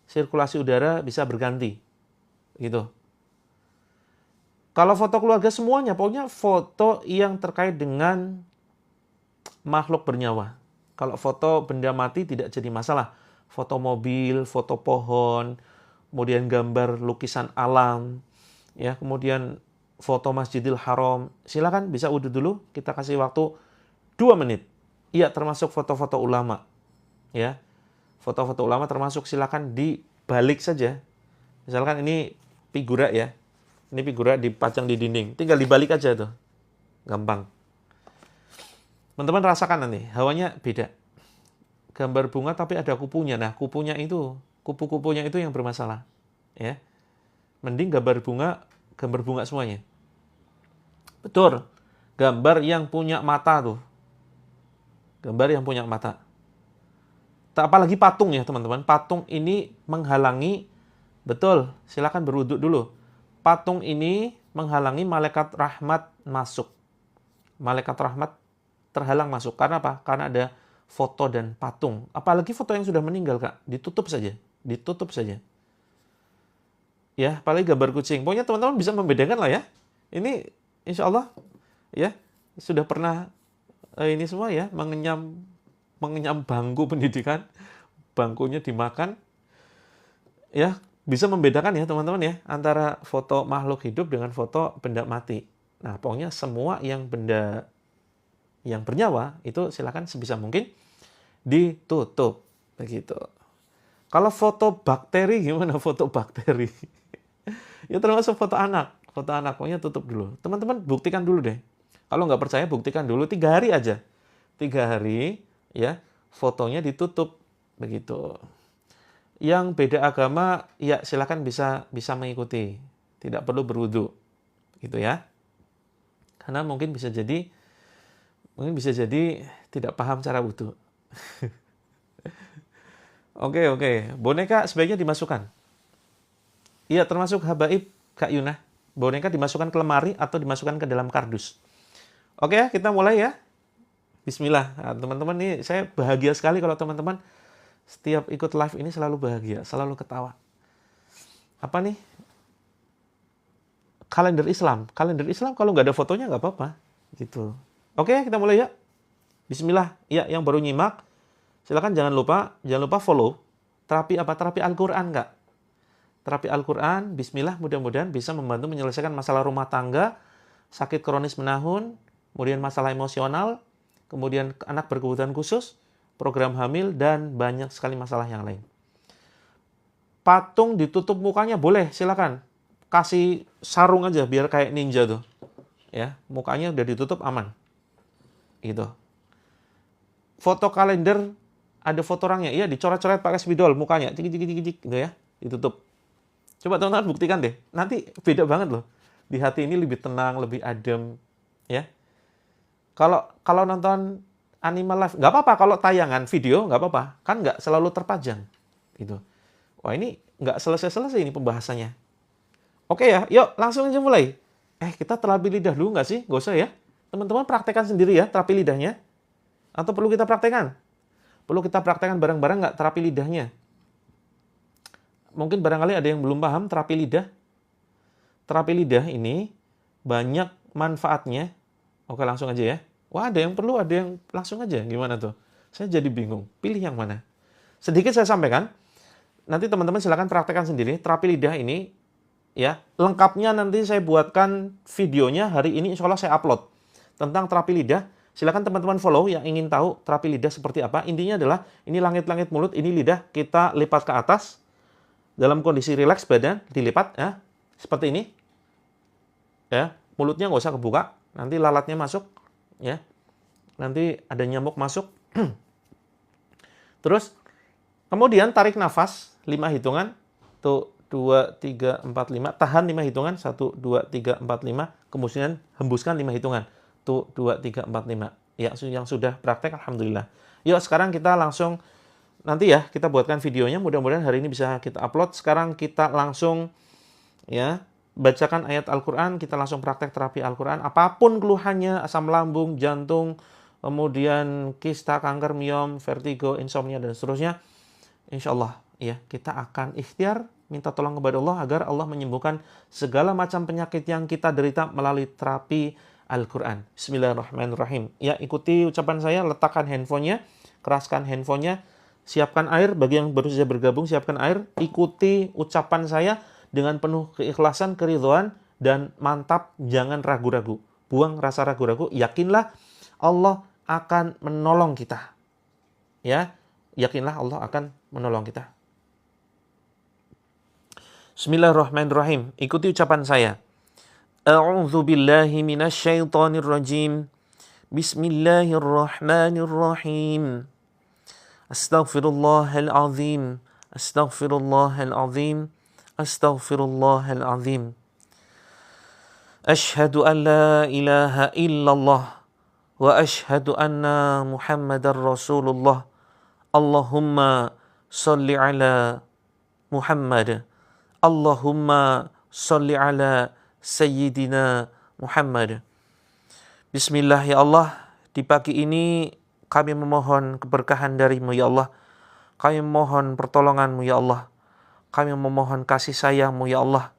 sirkulasi udara bisa berganti. Gitu. Kalau foto keluarga semuanya, pokoknya foto yang terkait dengan makhluk bernyawa. Kalau foto benda mati tidak jadi masalah. Foto mobil, foto pohon, kemudian gambar lukisan alam, ya, kemudian foto Masjidil Haram. Silakan bisa wudhu dulu, kita kasih waktu 2 menit. Iya, termasuk foto-foto ulama. Ya. Foto-foto ulama termasuk, silakan dibalik saja. Misalkan ini figura ya. Ini figura dipajang di dinding, tinggal dibalik aja tuh. Gampang. Teman-teman rasakan nanti, hawanya beda. Gambar bunga tapi ada kupunya. Nah, kupunya itu, kupu-kupunya itu yang bermasalah. Ya. Mending gambar bunga semuanya. Betul. Gambar yang punya mata tuh. Gambar yang punya mata. Apalagi patung ya, teman-teman. Patung ini menghalangi, betul, silakan berwudhu dulu. Patung ini menghalangi malaikat rahmat masuk. Malaikat rahmat terhalang masuk. Karena apa? Karena ada foto dan patung. Apalagi foto yang sudah meninggal, Kak. Ditutup saja. Ditutup saja. Ya, apalagi gambar kucing. Pokoknya teman-teman bisa membedakan lah ya. Ini insya Allah ya, sudah pernah ini semua ya, mengenyam bangku pendidikan. Bangkunya dimakan. Ya, bisa membedakan ya teman-teman ya, antara foto makhluk hidup dengan foto benda mati. Nah, pokoknya semua yang benda yang bernyawa itu silakan sebisa mungkin ditutup, begitu. Kalau foto bakteri gimana? Foto bakteri ya termasuk foto anak, pokoknya tutup dulu. Teman-teman buktikan dulu deh. Kalau nggak percaya buktikan dulu 3 hari aja. 3 hari ya, fotonya ditutup, begitu. Yang beda agama ya silakan bisa mengikuti, tidak perlu berwudu, gitu ya. Karena mungkin bisa jadi tidak paham cara wudu. Oke. Boneka sebaiknya dimasukkan. Iya, termasuk habaib, Kak Yuna. Boneka dimasukkan ke lemari atau dimasukkan ke dalam kardus. Oke, kita mulai ya. Bismillah. Nah, teman-teman, nih saya bahagia sekali kalau teman-teman setiap ikut live ini selalu bahagia, selalu ketawa. Apa nih? Kalender Islam. Kalender Islam kalau nggak ada fotonya nggak apa-apa. Gitu. Oke, kita mulai ya. Bismillah. Ya, yang baru nyimak, silakan jangan lupa follow. Terapi apa? Terapi Al-Quran, Kak. Terapi Al-Quran, bismillah, mudah-mudahan bisa membantu menyelesaikan masalah rumah tangga, sakit kronis menahun, kemudian masalah emosional, kemudian anak berkebutuhan khusus, program hamil, dan banyak sekali masalah yang lain. Patung ditutup mukanya boleh, silakan. Kasih sarung aja biar kayak ninja tuh. Ya, mukanya udah ditutup aman. Gitu. Foto kalender ada foto orangnya, iya dicoret-coret pakai spidol mukanya, cik gitu ya, ditutup. Coba teman-teman buktikan deh. Nanti beda banget loh. Di hati ini lebih tenang, lebih adem, ya. Kalau nonton Animal Live, nggak apa-apa. Kalau tayangan video, nggak apa-apa. Kan nggak selalu terpajang. Gitu. Wah, ini nggak selesai-selesai ini pembahasannya. Oke ya, yuk langsung aja mulai. Kita terapi lidah dulu nggak sih? Nggak usah ya. Teman-teman praktekkan sendiri ya terapi lidahnya. Atau perlu kita praktekkan? Perlu kita praktekkan bareng-bareng nggak terapi lidahnya? Mungkin barangkali ada yang belum paham terapi lidah. Terapi lidah ini banyak manfaatnya. Oke, langsung aja ya. Wah, ada yang perlu, ada yang langsung aja. Gimana tuh? Saya jadi bingung. Pilih yang mana? Sedikit saya sampaikan. Nanti teman-teman silakan praktekkan sendiri. Terapi lidah ini, ya, lengkapnya nanti saya buatkan videonya hari ini. Insya Allah saya upload tentang terapi lidah. Silakan teman-teman follow yang ingin tahu terapi lidah seperti apa. Intinya adalah ini langit-langit mulut, ini lidah kita lipat ke atas. dalam kondisi rileks, badan dilipat ya, seperti ini. Ya, mulutnya nggak usah kebuka, nanti lalatnya masuk ya. Nanti ada nyamuk masuk. Terus kemudian tarik nafas 5 hitungan. Tuh 2 3 4 5, tahan 5 hitungan. 1 2 3 4 5, kemudian hembuskan 5 hitungan. Tuh 2 3 4 5. Ya, yang sudah praktek alhamdulillah. Yuk sekarang kita langsung nanti ya kita buatkan videonya, mudah-mudahan hari ini bisa kita upload. Sekarang kita langsung ya bacakan ayat Al-Qur'an, kita langsung praktek terapi Al-Qur'an. Apapun keluhannya, asam lambung, jantung, kemudian kista, kanker, miom, vertigo, insomnia dan seterusnya, insyaallah ya kita akan ikhtiar minta tolong kepada Allah agar Allah menyembuhkan segala macam penyakit yang kita derita melalui terapi Al-Qur'an. Bismillahirrahmanirrahim. Ya, ikuti ucapan saya, letakkan handphonenya, keraskan handphonenya, siapkan air. Bagi yang baru saja bergabung, siapkan air. Ikuti ucapan saya dengan penuh keikhlasan, keridhaan, dan mantap, jangan ragu-ragu. Buang rasa ragu-ragu, yakinlah Allah akan menolong kita. Ya, yakinlah Allah akan menolong kita. Bismillahirrahmanirrahim. Ikuti ucapan saya. A'udzu billahi minasyaitonir rajim. Bismillahirrahmanirrahim. Astaghfirullahal azim. Astaghfirullahal azim. Astaghfirullahal azim. Asyhadu an la ilaha illallah wa asyhadu anna Muhammadar Rasulullah. Allahumma salli ala Muhammad. Allahumma salli ala Sayyidina Muhammad. Bismillah ya Allah, di pagi ini kami memohon keberkahan dari-Mu ya Allah. Kami memohon pertolongan-Mu ya Allah. Kami memohon kasih sayang-Mu ya Allah.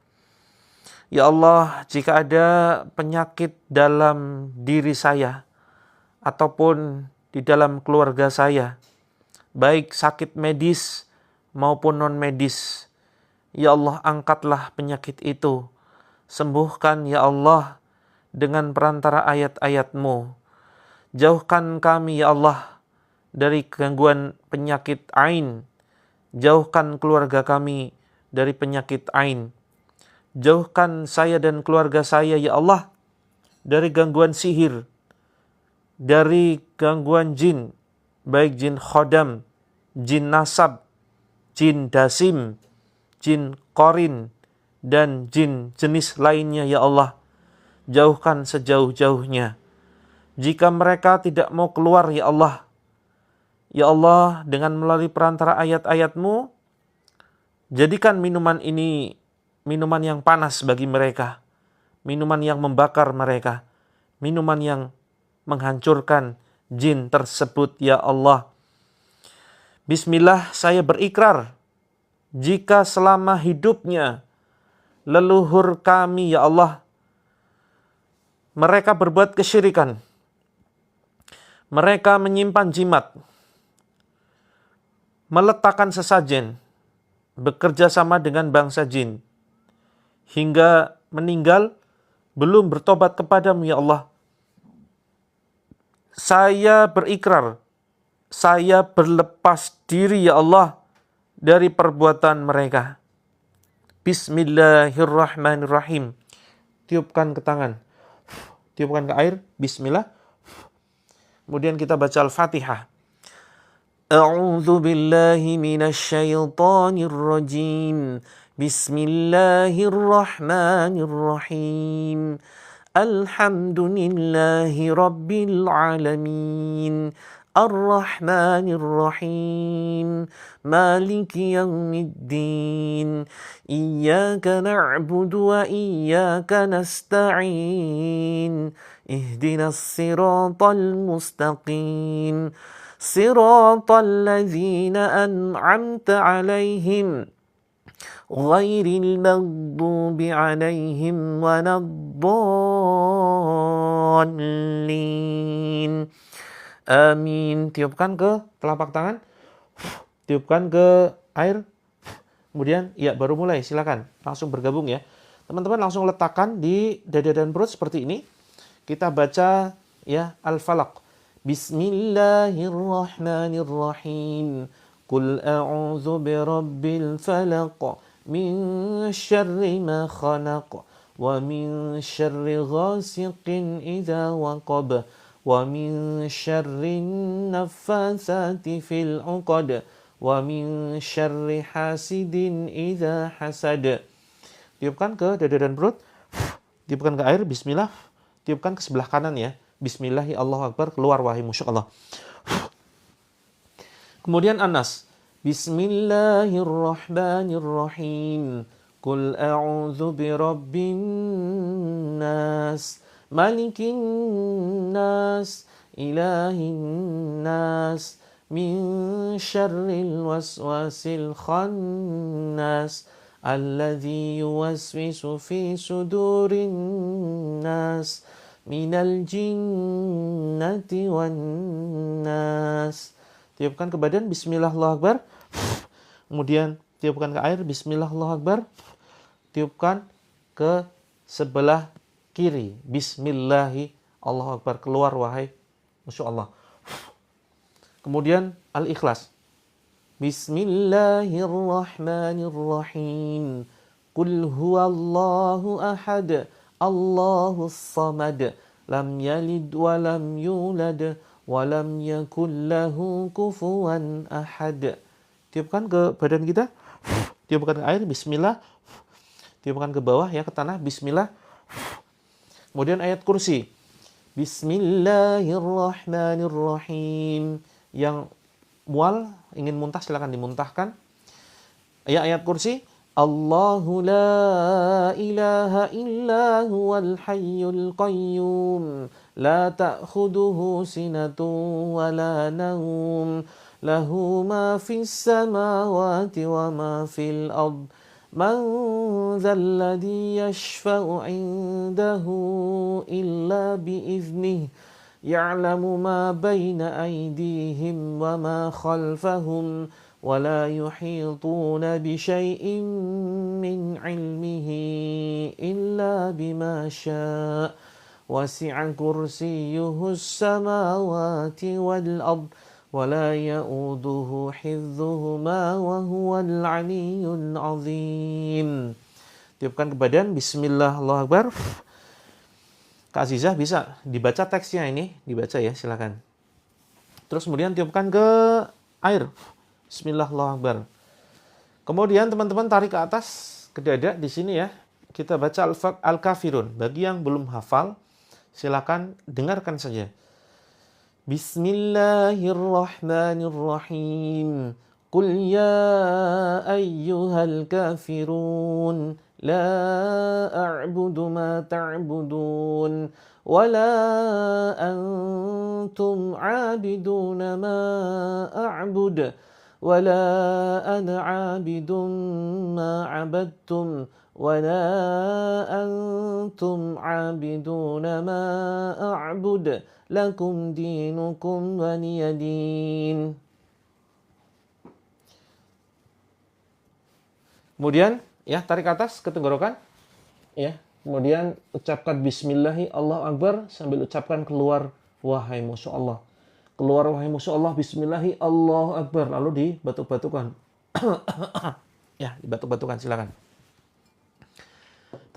Ya Allah, jika ada penyakit dalam diri saya ataupun di dalam keluarga saya, baik sakit medis maupun non-medis, ya Allah angkatlah penyakit itu. Sembuhkan ya Allah dengan perantara ayat-ayat-Mu. Jauhkan kami ya Allah dari gangguan penyakit ain. Jauhkan keluarga kami dari penyakit ain. Jauhkan saya dan keluarga saya ya Allah dari gangguan sihir, dari gangguan jin, baik jin khodam, jin nasab, jin dasim, jin korin, dan jin jenis lainnya ya Allah. Jauhkan sejauh-jauhnya. Jika mereka tidak mau keluar ya Allah, dengan melalui perantara ayat-ayat-Mu, jadikan minuman ini minuman yang panas bagi mereka, minuman yang membakar mereka, minuman yang menghancurkan jin tersebut ya Allah. Bismillah, saya berikrar, jika selama hidupnya leluhur kami ya Allah, mereka berbuat kesyirikan, mereka menyimpan jimat, meletakkan sesajen, bekerja sama dengan bangsa jin, hingga meninggal belum bertobat kepadamu ya Allah. Saya berikrar, saya berlepas diri ya Allah dari perbuatan mereka. Bismillahirrahmanirrahim. Tiupkan ke tangan, tiupkan ke air, bismillah. Kemudian kita baca Al-Fatihah. A'udzu billahi minasyaitonir rajim. Bismillahirrahmanirrahim. Alhamdulillahi rabbil alamin. Ar-Rahmanir Rahim. Maliki yaumiddin. Iyyaka na'budu wa iyyaka nasta'in. Ihdinas siratal mustaqim. Siratal ladzina an'amta 'alaihim. Ghairil maghdubi 'alaihim waladdallin. Amin. Tiupkan ke telapak tangan, tiupkan ke air, kemudian ya baru mulai, silakan langsung bergabung ya. Teman-teman langsung letakkan di dada dan perut seperti ini. Kita baca ya Al-Falaq. Bismillahirrahmanirrahim. Qul a'udzu birabbil falaq min syarri ma khalaq wa min syarri ghasiqin idza waqab wa min syarri naffatsati fil 'uqad wa min syarri hasidin idza hasad. Tiupkan ke dada dan perut, tiupkan ke air, bismillah, tiupkan ke sebelah kanan ya. Bismillahi Allahu Akbar, keluar wahai musuh Allah. Kemudian Anas, Bismillahirrahmanirrahim. Qul a'udzu birabbin nas, malikin nas, ilahin nas, min syarril waswasil khannas, alladzi yuwaswisu fi sudurin nas, minal jinnati wan nas. Tiupkan ke badan, bismillah Allahu Akbar. Kemudian tiupkan ke air, bismillah Allahu Akbar. Tiupkan ke sebelah kiri, bismillahi Allahu Akbar, keluar wahai musuh Allah. Kemudian Al-Ikhlas, Bismillahirrahmanirrahim. Qul huwallahu ahad, Allahus samad, lam yalid wa lam yulad wa lam yakul lahu kufuwan ahad. Tiupkan ke badan kita, tiupkan ke air, bismillah. Tiupkan ke bawah ya, ke tanah, bismillah. Kemudian ayat kursi, Bismillahirrahmanirrahim. Yang mual, ingin muntah silakan dimuntahkan. Ya, ayat kursi, Allahu la ilaha illa huwal hayyul qayyum, la ta'khuduhu sinatun wa la nawm, lahu ma fis samawati wa ma fil ard, man dzalladzi yashfa'u 'indahu illa bi'iznihi, ya'lamu ma baina aydihim wa ma khalfahum, wa la yuhituna bi syai'in min 'ilmihi illa bima syaa', wasi'a kursiyyuhus samawati wal ard, wa la ya'uduhu hifdzuhuma wa huwal 'aliyyul 'azim. Tiupkan ke badan, bismillah Allahu Akbar. Kak Azizah bisa dibaca teksnya ini, dibaca ya, silakan. Terus kemudian tiupkan ke air. Bismillah Allahu Akbar. Kemudian teman-teman tarik ke atas ke dada di sini ya. Kita baca Al-Kafirun. Bagi yang belum hafal, silakan dengarkan saja. Bismillahirrahmanirrahim. Qul ya ayyuhal kafirun, la a'budu ma ta'budun, wa la antum 'abiduna ma a'bud, wa la ana 'abidun ma 'abadtum, wa la antum 'abiduna ma a'bud, lakum dinukum waliyadin. Kemudian ya, tarik atas ke tenggorokan. Ya, kemudian ucapkan bismillahi Allahu Akbar sambil ucapkan keluar wahai musuh Allah. Keluar wahai musuh Allah, bismillahi Allahu Akbar, lalu dibatuk-batukan. Ya, dibatuk-batukan silakan.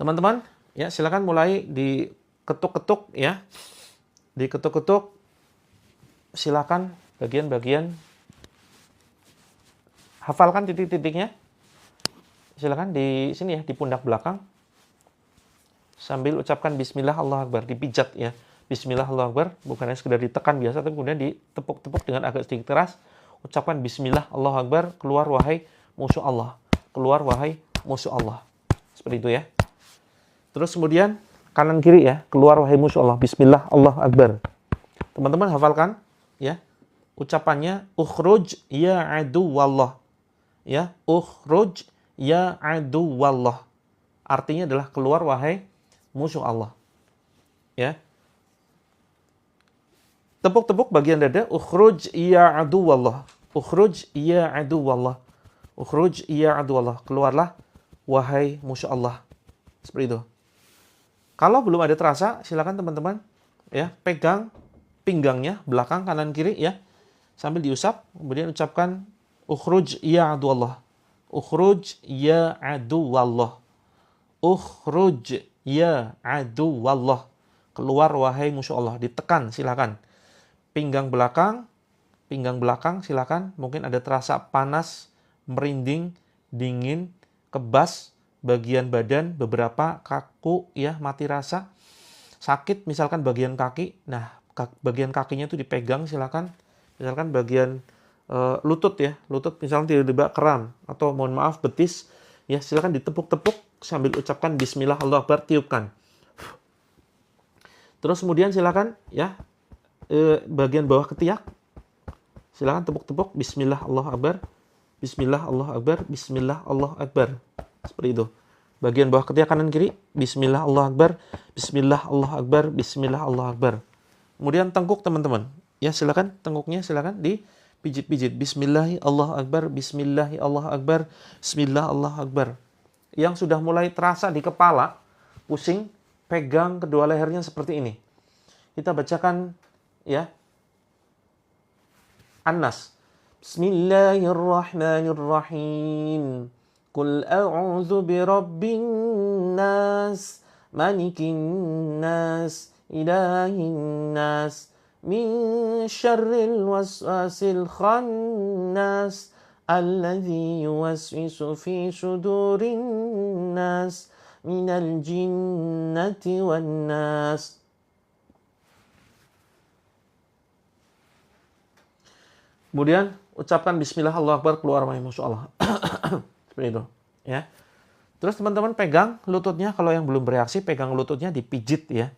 Teman-teman, ya silakan mulai diketuk-ketuk ya. Diketuk-ketuk. Silakan bagian-bagian, hafalkan titik-titiknya. Silakan di sini ya, di pundak belakang. Sambil ucapkan bismillah Allahu Akbar, dipijat ya. Bismillah Allahu Akbar, bukan hanya sekedar ditekan biasa, tapi kemudian ditepuk-tepuk dengan agak sedikit keras. Ucapkan bismillah Allahu Akbar, keluar wahai musuh Allah. Keluar wahai musuh Allah. Seperti itu ya. Terus kemudian kanan kiri ya, keluar wahai musuh Allah. Bismillah Allahu Akbar. Teman-teman hafalkan ya. Ucapannya ukhruj ya aduwallah. Ya, ukhruj ya aduwallah. Artinya adalah keluar wahai musuh Allah. Ya. Tepuk-tepuk bagian dada, ukhruj ya aduwallah. Ukhruj ya aduwallah. Ukhruj ya aduwallah. Keluarlah wahai musuh Allah. Seperti itu. Kalau belum ada terasa, silakan teman-teman ya, pegang pinggangnya belakang kanan kiri ya, sambil diusap, kemudian ucapkan ukhruj ya aduwallah. Ukhruj ya aduwallah. Ukhruj ya aduwallah. Keluar wahai musuh Allah. Ditekan silakan. Pinggang belakang silakan. Mungkin ada terasa panas, merinding, dingin, kebas, bagian badan beberapa kaku ya, mati rasa. Sakit misalkan bagian kaki. Nah, bagian kakinya itu dipegang silakan. Misalkan bagian lutut ya, lutut misalnya tiba-tiba kram atau mohon maaf betis ya, silakan ditepuk-tepuk sambil ucapkan bismillah Allahu akbar, tiupkan. Terus kemudian silakan ya bagian bawah ketiak silakan tepuk-tepuk bismillah Allahu akbar, bismillah Allahu akbar, bismillah Allahu akbar. Seperti itu. Bagian bawah ketiak kanan kiri bismillah Allahu akbar, bismillah Allahu akbar, bismillah Allahu akbar. Kemudian tengkuk teman-teman. Ya silakan tengkuknya silakan dipijit-pijit. Bismillahi Allahu akbar, bismillahi Allahu akbar, bismillah Allahu akbar. Yang sudah mulai terasa di kepala, pusing, pegang kedua lehernya seperti ini. Kita bacakan ya. An-Nas. Bismillahirrahmanirrahim. Qul a'udzu birabbin nas, malikin nas, ilahin nas, min syarril waswasil khannas, alladzi yuwaswisu fi sudurin nas, minal jinnati wan nas. Kemudian ucapkan bismillah Allahu akbar, keluar wahai musuh Allah. Seperti itu, ya. Terus teman-teman pegang lututnya, kalau yang belum bereaksi pegang lututnya dipijit ya.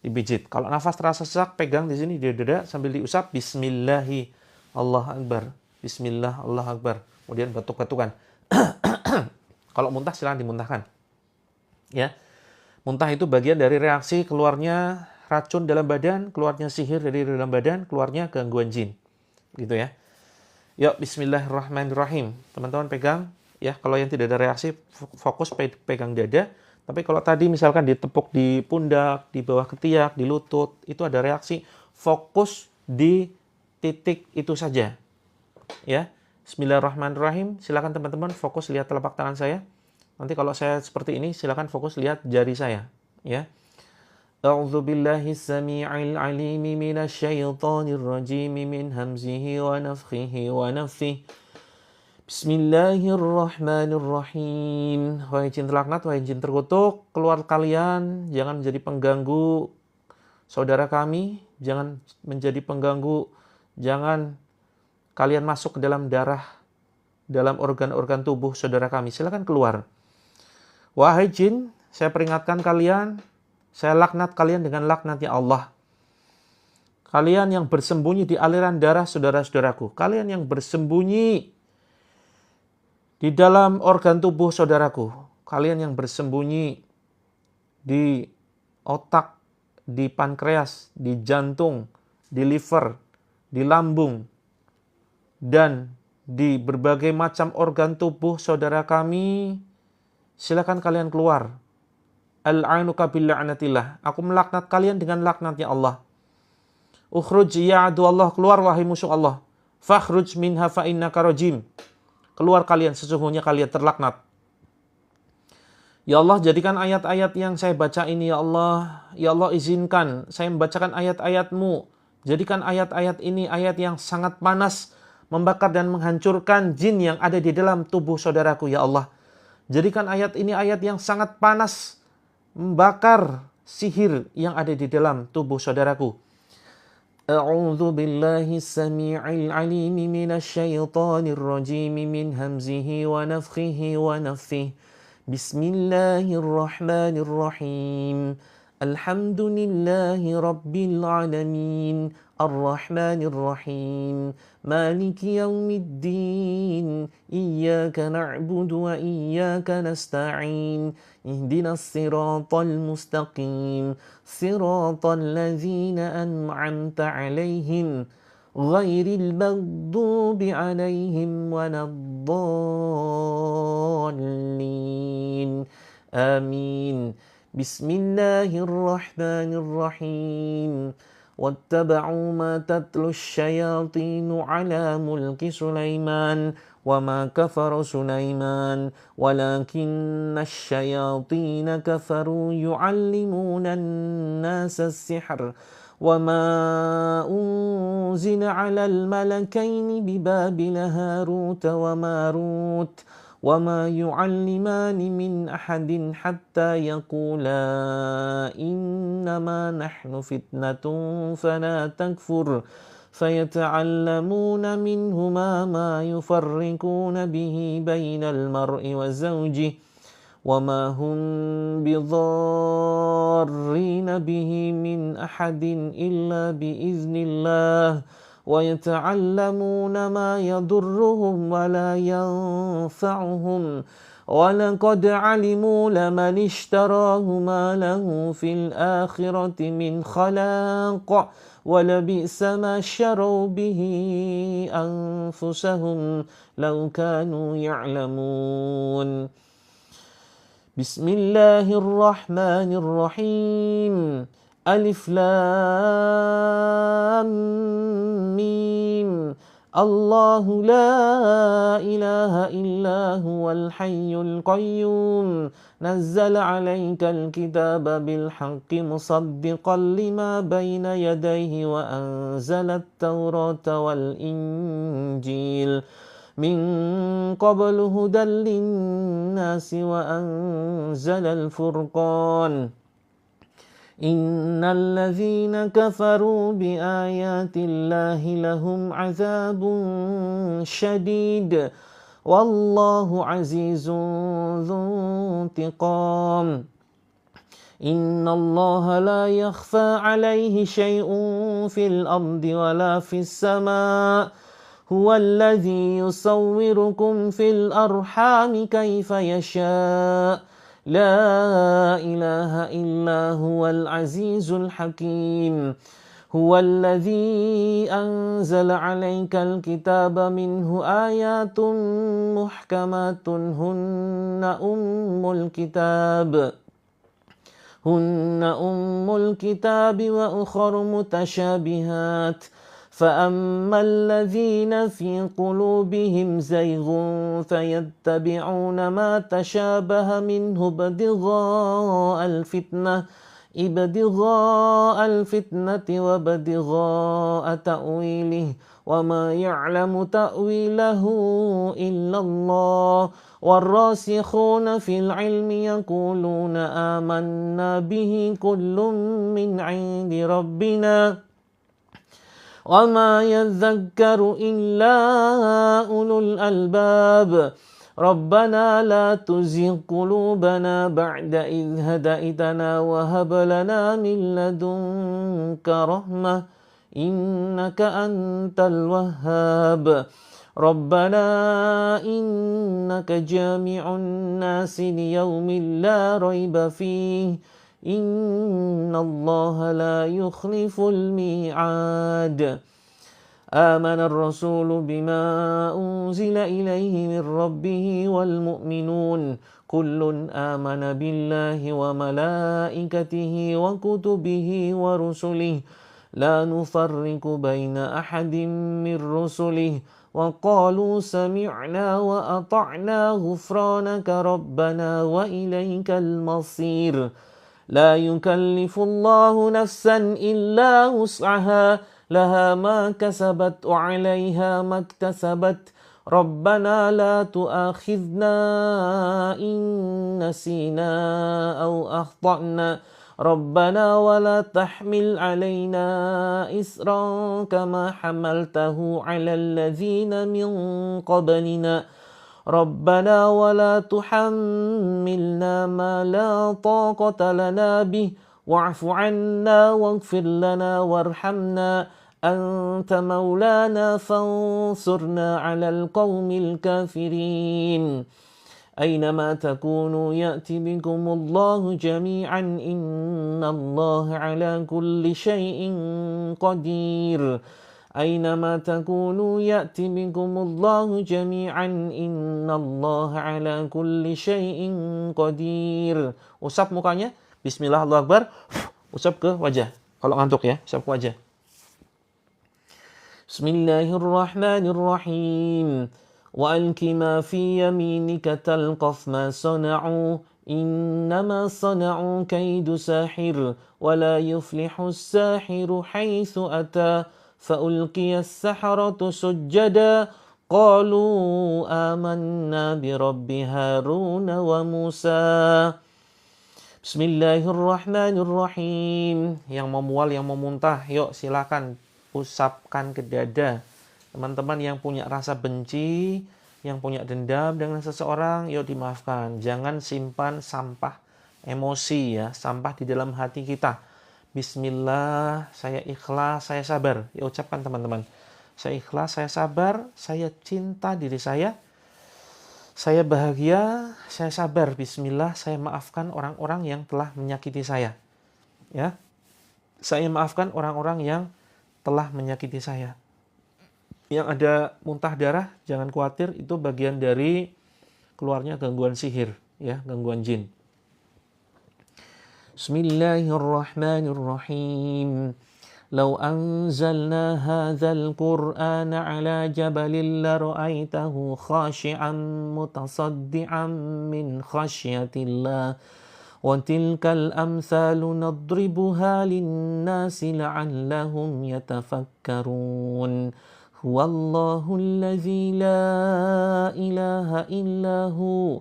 Dipijit. Kalau nafas terasa sesak, pegang di sini di dada sambil diusap bismillahi Allahu akbar. Bismillah Allahu akbar. Kemudian batuk-batukan. Kalau muntah silakan dimuntahkan. Ya. Muntah itu bagian dari reaksi keluarnya racun dalam badan, keluarnya sihir dari dalam badan, keluarnya gangguan jin. Gitu ya. Yuk, bismillahirrahmanirrahim. Teman-teman pegang ya, kalau yang tidak ada reaksi fokus pegang dada. Tapi kalau tadi misalkan ditepuk di pundak, di bawah ketiak, di lutut, itu ada reaksi, fokus di titik itu saja. Ya. Bismillahirrahmanirrahim. Silakan teman-teman fokus lihat telapak tangan saya. Nanti kalau saya seperti ini silakan fokus lihat jari saya, ya. A'udzu billahi as-sami'il 'alimi minasy syaithanir rajim min hamzihi wa nafthihi wa nafthihi. Bismillahirrahmanirrahim. Wahai jin terlaknat, wahai jin terkutuk, keluar kalian, jangan menjadi pengganggu saudara kami, jangan menjadi pengganggu, jangan kalian masuk ke dalam darah, dalam organ-organ tubuh saudara kami. Silakan keluar. Wahai jin, saya peringatkan kalian, saya laknat kalian dengan laknatnya Allah. Kalian yang bersembunyi di aliran darah saudara-saudaraku. Kalian yang bersembunyi di dalam organ tubuh saudaraku. Kalian yang bersembunyi di otak, di pankreas, di jantung, di liver, di lambung, dan di berbagai macam organ tubuh saudara kami. Silakan kalian keluar. Al-'ainuka bil-la'natillah. Aku melaknat kalian dengan laknatnya Allah. Ukhruj ya adu Allah. Keluar wahai musuh Allah. Fakhruj minha fa innaka rajim. Keluar kalian, sesungguhnya kalian terlaknat. Ya Allah, jadikan ayat-ayat yang saya baca ini, ya Allah. Ya Allah, izinkan saya membacakan ayat-ayat-Mu. Jadikan ayat-ayat ini ayat yang sangat panas, membakar dan menghancurkan jin yang ada di dalam tubuh saudaraku, ya Allah. Jadikan ayat ini ayat yang sangat panas, membakar sihir yang ada di dalam tubuh saudaraku. A'udzu billahi as-sami'il 'alim minasy syaithanir rajim min hamzihi wa nafthihi wa nafthihi. Bismillahirrahmanirrahim. Alhamdulillahi rabbil alamin. Ar-Rahmanir-Rahim. Maliki yaumiddin. Iyyaka na'budu wa iyyaka nasta'in. Ihdinas siratal mustaqim. Siratal ladzina an'amta 'alaihim. Ghairil maghdubi 'alaihim waladdallin. Amin. Bismillahirrahmanirrahim. واتبعوا ما تتلو الشياطين على ملك سليمان وما كفر سليمان ولكن الشياطين كفروا يعلمون الناس السحر وما أنزل على الملكين ببابل هاروت وماروت وما يعلمان من أحد حتى يقولا إنما نحن فتنة فلا تكفر فيتعلمون منهما ما يفرقون به بين المرء وزوجه وما هم بضارين به من أحد إلا بإذن الله ويتعلمون ما يضرهم ولا ينفعهم ولقد علموا لمن اشتراه ما له في الآخرة من خلاق ولبئس ما شروا به أنفسهم لو كانوا يعلمون. بسم الله الرحمن الرحيم. ألف لام ميم. الله لا إله إلا هو الحي القيوم نزل عليك الكتاب بالحق مصدقا لما بين يديه وأنزل التوراة والإنجيل من قبل هدى للناس وأنزل الفرقان إن الذين كفروا بآيات الله لهم عذاب شديد والله عزيز ذو انتقام إن الله لا يخفى عليه شيء في الأرض ولا في السماء هو الذي يصوركم في الأرحام كيف يشاء لا إله إلا هو العزيز الحكيم هو الذي أنزل عليك الكتاب منه آيات محكمات هن أم الكتاب وأخر متشابهات فأما الذين في قلوبهم زيغ فيتبعون ما تشابه منه ابتغاء الفتنة وابتغاء تأويله وما يعلم تأويله إلا الله والراسخون في العلم يقولون آمنا به كل من عند ربنا وما يذكر إلا أولو الألباب ربنا لا تزغ قلوبنا بعد إذ هديتنا وهب لنا من لدنك رحمة إنك أنت الوهاب ربنا إنك جامع الناس ليوم لا ريب فيه إن الله لا يخلف الميعاد آمن الرسول بما أنزل إليه من ربه والمؤمنون كل آمن بالله وملائكته وكتبه ورسله لا نفرق بين أحد من رسله وقالوا سمعنا وأطعنا غفرانك ربنا وإليك المصير لا يكلف الله نفسا إلا وسعها لها ما كسبت وعليها ما اكتسبت ربنا لا تؤاخذنا إن نسينا أو أخطأنا ربنا ولا تحمل علينا إسرا كما حملته على الذين من قبلنا ربنا ولا تحملنا ما لا طاقة لنا به واعف عنا واغفر لنا وارحمنا أنت مولانا فانصرنا على القوم الكافرين أينما تكونوا يأتي بكم الله جميعا إن الله على كل شيء قدير أينما تكونوا يأتي بكم الله جميعا إن الله على كل شيء قدير. Usap mukanya, Bismillah, Allahu Akbar. Usap ke wajah. Kalau ngantuk ya, sapu aja. Bismillahirrahmanirrahim. Wa alki ma fi yaminika talqaf ma sana'u. Innama sana'u kaidu sahir. Wa la yuflihu sahiru haitsu ata. Fa'ulqiya as-saharatu sujjada. Qalu amanna bi rabbi Harun wa Musa. Bismillahirrahmanirrahim. Yang mau mual, yang mau muntah, yuk silakan usapkan ke dada. Teman-teman yang punya rasa benci, yang punya dendam dengan seseorang, yuk dimaafkan. Jangan simpan sampah emosi ya, sampah di dalam hati kita. Bismillah, saya ikhlas, saya sabar. Ya ucapkan teman-teman. Saya ikhlas, saya sabar, saya cinta diri saya bahagia, saya sabar. Bismillah, saya maafkan orang-orang yang telah menyakiti saya. Ya. Saya maafkan orang-orang yang telah menyakiti saya. Yang ada muntah darah, jangan khawatir, itu bagian dari keluarnya gangguan sihir, ya, gangguan jin. Bismillahirrahmanirrahim. Lau anzalna hadzal Qur'ana 'ala jabalin la ra'aitahu khashi'an mutasaddian min khasyatillah. وَتِلْكَ الْأَمْثَالُ نَضْرِبُهَا لِلنَّاسِ لَعَلَّهُمْ يَتَفَكَّرُونَ هُوَ اللَّهُ الَّذِي لَا إِلَهَ إِلَّا هُوَ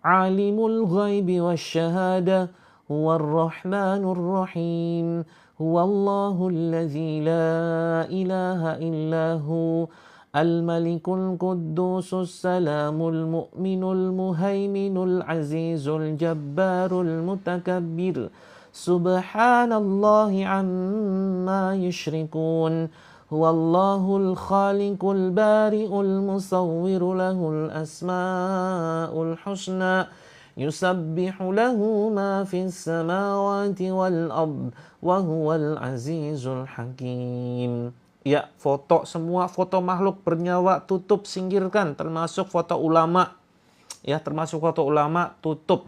عَالِمُ الْغَيْبِ وَالشَّهَادَةِ هُوَ الرَّحْمَنُ الرَّحِيمُ هُوَ اللَّهُ الَّذِي لَا إِلَهَ إِلَّا هُوَ الملك القدوس السلام المؤمن المهيمن العزيز الجبار المتكبر سبحان الله عما يشركون هو الله الخالق البارئ المصور له الأسماء الحسنى يسبح له ما في السماوات والأرض وهو العزيز الحكيم. Ya, foto, semua foto makhluk bernyawa tutup, singkirkan, termasuk foto ulama. Ya, termasuk foto ulama tutup.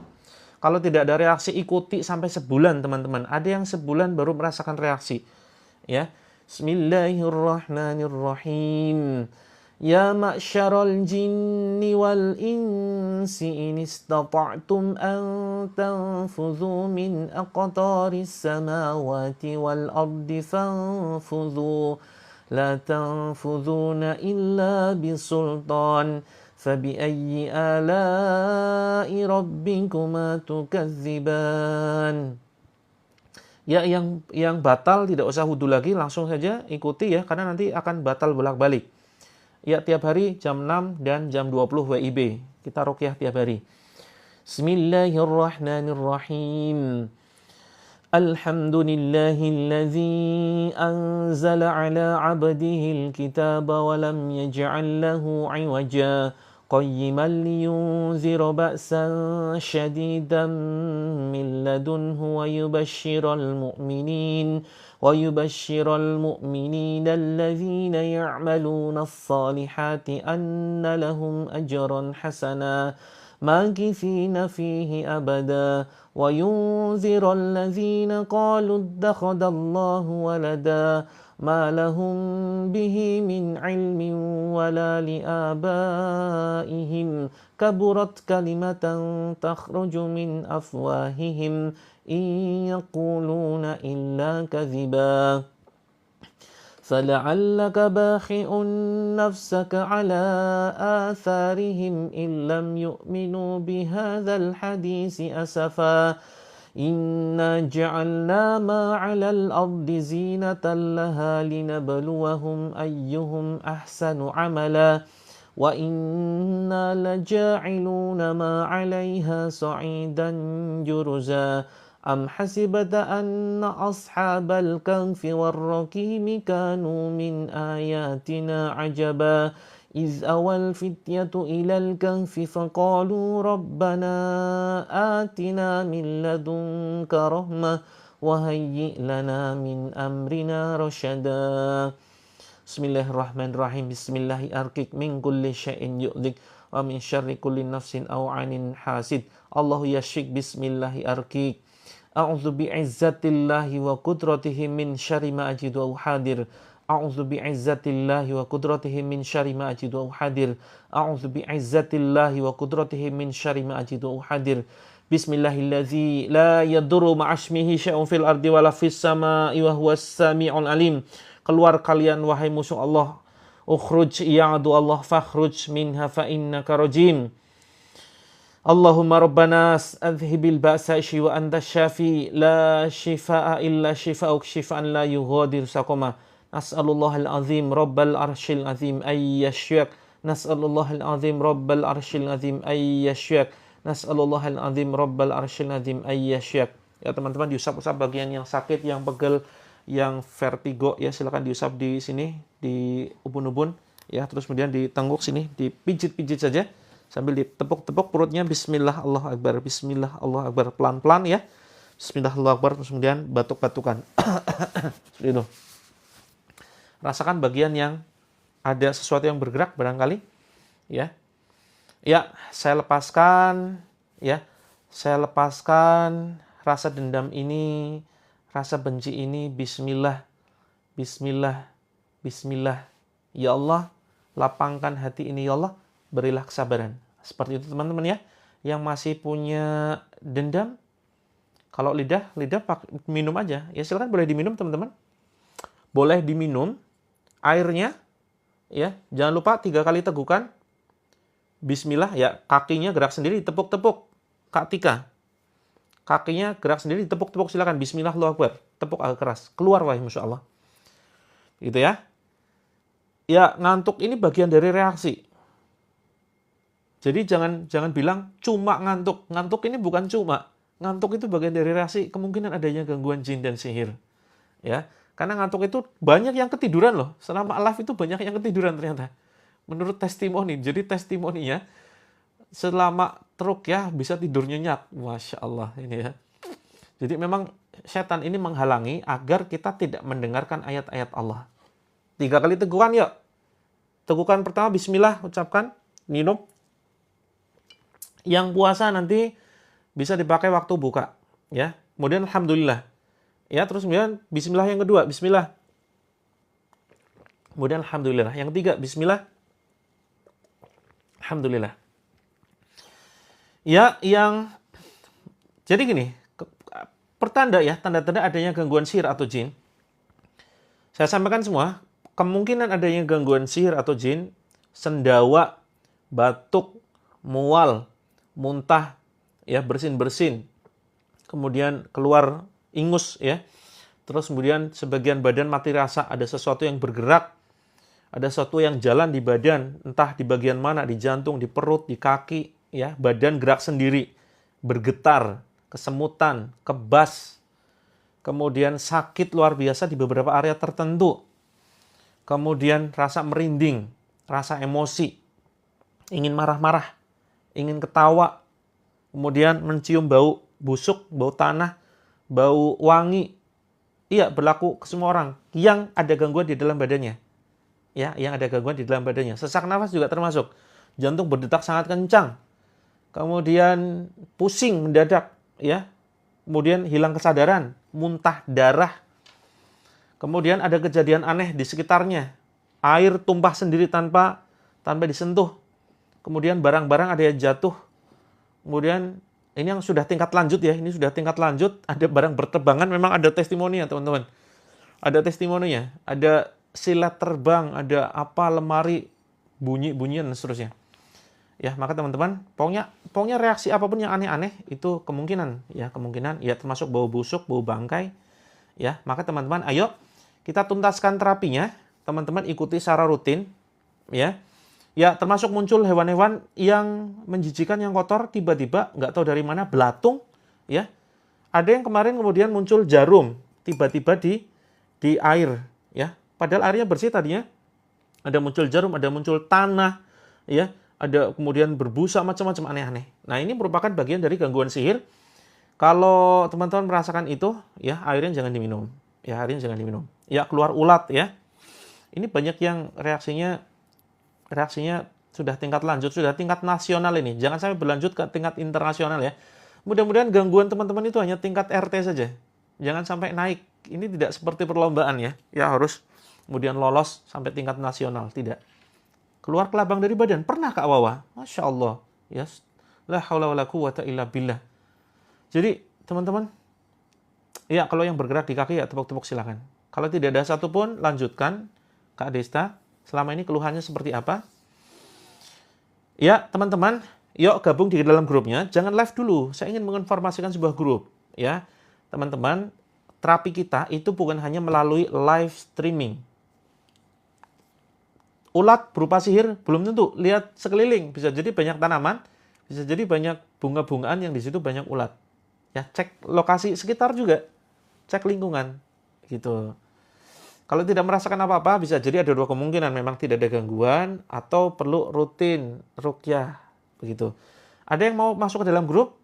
Kalau tidak ada reaksi, ikuti sampai sebulan, teman-teman. Ada yang sebulan baru merasakan reaksi. Ya. Bismillahirrahmanirrahim. Ya ma'syaral jinni wal insi in istata'tum an tanfudhu min aqtaris samawati wal ardi fanfudhu. لا تنفذون إلا بسلطان فبأي آلاء ربكما تكذبان. Ya, yang batal tidak usah wudhu lagi, langsung saja ikuti ya, karena nanti akan batal bolak-balik. Ya, tiap hari jam 6 dan jam 20 WIB. Kita ruqyah tiap hari. Bismillahirrahmanirrahim. Alhamdulillahilladzi anzala ala abdihi alkitaba wa lam yaj'al lahu 'iwaja qayyiman liyunzira ba'san shadidan min ladunhu wa yubashshiral mu'minina alladhina ya'maluna as-salihati anna lahum ajran hasana ماكثين فيه أبدا وينذر الذين قالوا اتخذ الله ولدا ما لهم به من علم ولا لآبائهم كبرت كلمة تخرج من أفواههم إن يقولون إلا كذبا فلعلك باخع نفسك على آثارهم إن لم يؤمنوا بهذا الحديث أسفا إنا جعلنا ما على الأرض زينة لها لنبلوهم أيهم أحسن عملا وإنا لجاعلون ما عليها صعيدا جرزا أم حسبت أن أصحاب الكهف والرقيم كانوا من آياتنا عجبا إذ أوى الفتية إلى الكهف فقالوا ربنا آتنا من لدنك رحمة وهيئ لنا من أمرنا رشدا. Bismillahirrahmanirrahim. Bismillahi arkik min kulli syai'in yu'dik wa min syarri kulli nafsin aw anin hasid. Allahu yashik bismillahi arkik. A'udzu bi'izzatillahi wa qudratihi min syarri ma ajidu au hadir. A'udzu bi'izzatillahi wa qudratihi min syarri ma ajidu au hadir. A'udzu bi'izzatillahi wa qudratihi min syarri ma ajidu au hadir. Bismillahirrahmanirrahim. La yadurru ma'asmihi syai'un fil ardi wala fis sama'i wa huwas sami'ul alim. Keluar kalian wahai musuh Allah. Ukhruj ya adu Allah fakhruj minha fa innaka rajim. Allahumma rabbana adhibil ba'sa wa anta syafi la shifaa illa shifaa'uk shifaan la yughadir saqama. Nas'alullahal azim rabbal arsyil azim ayyashyak. Nas'alullahal azim rabbal arsyil azim ayyashyak. Nas'alullahal azim rabbal arsyil azim ayyashyak. Ya teman-teman, diusap-usap bagian yang sakit, yang pegel, yang vertigo ya, silakan diusap di sini, di ubun-ubun ya, terus kemudian ditengguk sini, dipijit-pijit saja sambil ditepuk-tepuk perutnya. Bismillah Allahu Akbar, Bismillah Allahu Akbar, pelan-pelan ya. Bismillah Allahu Akbar, terus kemudian batuk-batukan. Itu. Rasakan bagian yang ada sesuatu yang bergerak barangkali ya. Ya, saya lepaskan ya. Saya lepaskan rasa dendam ini, rasa benci ini. Bismillah. Bismillah. Bismillah. Ya Allah, lapangkan hati ini ya Allah. Berilah kesabaran. Seperti itu teman-teman ya. Yang masih punya dendam, kalau lidah minum aja. Ya silakan, boleh diminum teman-teman. Boleh diminum airnya ya. Jangan lupa 3 kali tegukan. Bismillah ya, kakinya gerak sendiri, tepuk-tepuk. Kak Tika. Kakinya gerak sendiri, tepuk-tepuk, silakan. Bismillah Allahu Akbar. Tepuk agak keras. Keluar wahai Masya Allah. Gitu ya. Ya, ngantuk ini bagian dari reaksi. Jadi jangan bilang cuma ngantuk. Ngantuk ini bukan cuma. Ngantuk itu bagian dari reaksi kemungkinan adanya gangguan jin dan sihir. Ya, karena ngantuk itu banyak yang ketiduran loh. Selama live itu banyak yang ketiduran ternyata. Menurut testimoni. Jadi testimoninya selama truk ya bisa tidur nyenyak. Masya Allah ini ya. Jadi memang setan ini menghalangi agar kita tidak mendengarkan ayat-ayat Allah. 3 kali tegukan yuk. Tegukan pertama Bismillah, ucapkan, minum. Yang puasa nanti bisa dipakai waktu buka, ya. Kemudian alhamdulillah. Ya, terus kemudian bismillah yang kedua, bismillah. Kemudian alhamdulillah. Yang ketiga, bismillah. Alhamdulillah. Ya, yang jadi gini, pertanda ya, tanda-tanda adanya gangguan sihir atau jin. Saya sampaikan semua, kemungkinan adanya gangguan sihir atau jin, sendawa, batuk, mual, muntah, ya bersin-bersin, kemudian keluar ingus, ya, terus kemudian sebagian badan mati rasa, ada sesuatu yang bergerak, ada sesuatu yang jalan di badan, entah di bagian mana, di jantung, di perut, di kaki, ya, badan gerak sendiri, bergetar, kesemutan, kebas, kemudian sakit luar biasa di beberapa area tertentu, kemudian rasa merinding, rasa emosi, ingin marah-marah, ingin ketawa, kemudian mencium bau busuk, bau tanah, bau wangi. Iya, berlaku ke semua orang yang ada gangguan di dalam badannya. Ya, yang ada gangguan di dalam badannya. Sesak nafas juga termasuk. Jantung berdetak sangat kencang. Kemudian pusing mendadak, ya. Kemudian hilang kesadaran, muntah darah. Kemudian ada kejadian aneh di sekitarnya. Air tumpah sendiri tanpa disentuh. Kemudian barang-barang ada yang jatuh. Kemudian ini yang sudah tingkat lanjut ya. Ini sudah tingkat lanjut. Ada barang berterbangan. Memang ada testimoninya teman-teman. Ada testimoninya. Ada silet terbang. Ada apa lemari. Bunyi-bunyian dan seterusnya. Ya, maka teman-teman. Pokoknya reaksi apapun yang aneh-aneh. Itu kemungkinan. Ya, kemungkinan. Ya, termasuk bau busuk, bau bangkai. Ya, maka teman-teman ayo. Kita tuntaskan terapinya. Teman-teman ikuti secara rutin. Ya. Ya, termasuk muncul hewan-hewan yang menjijikan, yang kotor, tiba-tiba nggak tahu dari mana belatung, ya. Ada yang kemarin kemudian muncul jarum, tiba-tiba di air, ya. Padahal airnya bersih tadinya. Ada muncul jarum, ada muncul tanah, ya. Ada kemudian berbusa macam-macam aneh-aneh. Nah, ini merupakan bagian dari gangguan sihir. Kalau teman-teman merasakan itu, ya airnya jangan diminum. Ya, airnya jangan diminum. Ya, keluar ulat, ya. Ini banyak yang reaksinya sudah tingkat lanjut, sudah tingkat nasional ini. Jangan sampai berlanjut ke tingkat internasional ya. Mudah-mudahan gangguan teman-teman itu hanya tingkat RT saja. Jangan sampai naik. Ini tidak seperti perlombaan ya. Ya harus kemudian lolos sampai tingkat nasional. Tidak. Keluar kelabang dari badan. Pernah Kak Wawa? Masya Allah. Ya. La haula wala quwata illa billah. Jadi teman-teman, ya kalau yang bergerak di kaki ya tepuk-tepuk silakan. Kalau tidak ada satupun, lanjutkan. Kak Desta, selama ini keluhannya seperti apa? Ya teman-teman, yuk gabung di dalam grupnya. Jangan live dulu. Saya ingin menginformasikan sebuah grup. Ya teman-teman, terapi kita itu bukan hanya melalui live streaming. Ulat berupa sihir belum tentu. Lihat sekeliling, bisa jadi banyak tanaman, bisa jadi banyak bunga-bungaan yang di situ banyak ulat. Ya, cek lokasi sekitar juga, cek lingkungan, gitu. Kalau tidak merasakan apa-apa, bisa jadi ada dua kemungkinan, memang tidak ada gangguan atau perlu rutin ruqyah, begitu. Ada yang mau masuk ke dalam grup?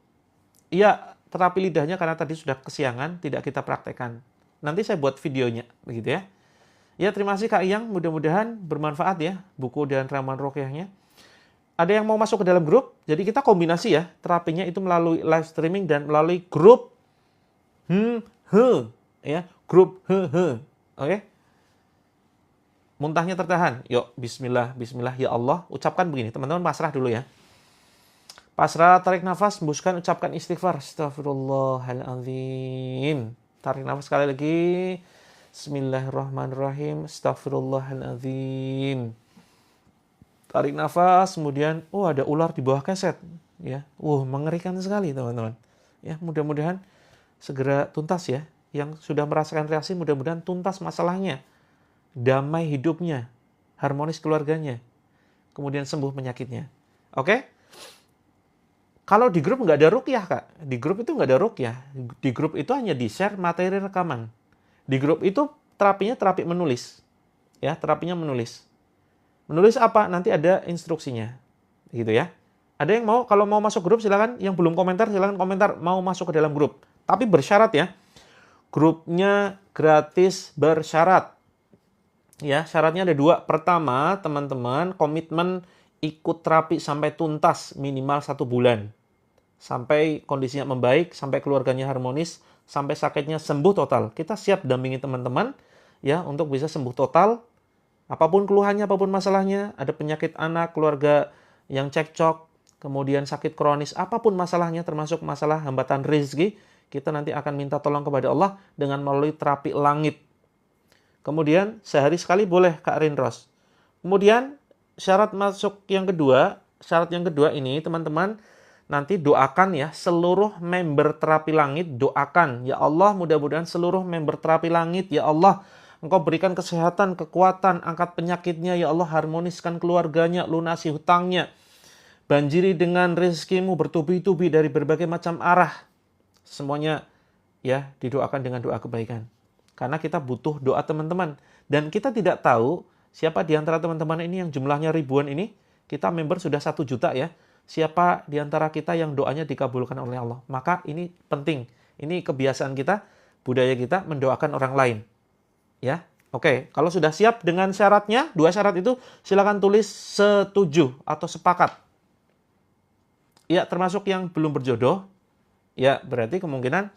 Iya, terapi lidahnya karena tadi sudah kesiangan, tidak kita praktekkan. Nanti saya buat videonya, begitu ya. Ya, terima kasih Kak Iyang. Mudah-mudahan bermanfaat ya buku dan ramuan ruqyahnya. Ada yang mau masuk ke dalam grup? Jadi kita kombinasi ya. Terapinya itu melalui live streaming dan melalui grup. Ya, grup Oke? Muntahnya tertahan. Yuk, bismillah, bismillah ya Allah. Ucapkan begini, teman-teman pasrah dulu ya. Pasrah, tarik nafas, hembuskan, ucapkan istighfar. Astaghfirullahaladzim. Tarik nafas sekali lagi. Bismillahirrahmanirrahim. Astaghfirullahaladzim. Tarik nafas, kemudian, ada ular di bawah keset. Ya, mengerikan sekali teman-teman. Ya, mudah-mudahan segera tuntas ya. Yang sudah merasakan reaksi, mudah-mudahan tuntas masalahnya. Damai hidupnya, harmonis keluarganya. Kemudian sembuh penyakitnya. Oke? Kalau di grup nggak ada ruqyah, Kak. Di grup itu nggak ada ruqyah. Di grup itu hanya di-share materi rekaman. Di grup itu terapinya terapi menulis. Ya, terapinya menulis. Menulis apa? Nanti ada instruksinya. Gitu ya. Ada yang mau, kalau mau masuk grup silakan. Yang belum komentar silakan komentar mau masuk ke dalam grup. Tapi bersyarat ya. Grupnya gratis bersyarat. Ya, syaratnya ada 2. Pertama, teman-teman komitmen ikut terapi sampai tuntas minimal 1 bulan. Sampai kondisinya membaik, sampai keluarganya harmonis, sampai sakitnya sembuh total. Kita siap dampingi teman-teman ya untuk bisa sembuh total. Apapun keluhannya, apapun masalahnya, ada penyakit anak, keluarga yang cekcok, kemudian sakit kronis, apapun masalahnya termasuk masalah hambatan rezeki, kita nanti akan minta tolong kepada Allah dengan melalui terapi langit. Kemudian sehari sekali boleh Kak Rindros. Kemudian syarat yang kedua ini teman-teman nanti doakan ya seluruh member terapi langit, doakan ya Allah mudah-mudahan seluruh member terapi langit ya Allah Engkau berikan kesehatan, kekuatan, angkat penyakitnya ya Allah, harmoniskan keluarganya, lunasi hutangnya, banjiri dengan rezekimu bertubi-tubi dari berbagai macam arah. Semuanya ya didoakan dengan doa kebaikan. Karena kita butuh doa teman-teman. Dan kita tidak tahu siapa di antara teman-teman ini yang jumlahnya ribuan ini. Kita member sudah 1 juta ya. Siapa di antara kita yang doanya dikabulkan oleh Allah. Maka ini penting. Ini kebiasaan kita, budaya kita mendoakan orang lain. Ya, oke. Kalau sudah siap dengan syaratnya, 2 syarat itu silakan tulis setuju atau sepakat. Ya, termasuk yang belum berjodoh. Ya, berarti kemungkinan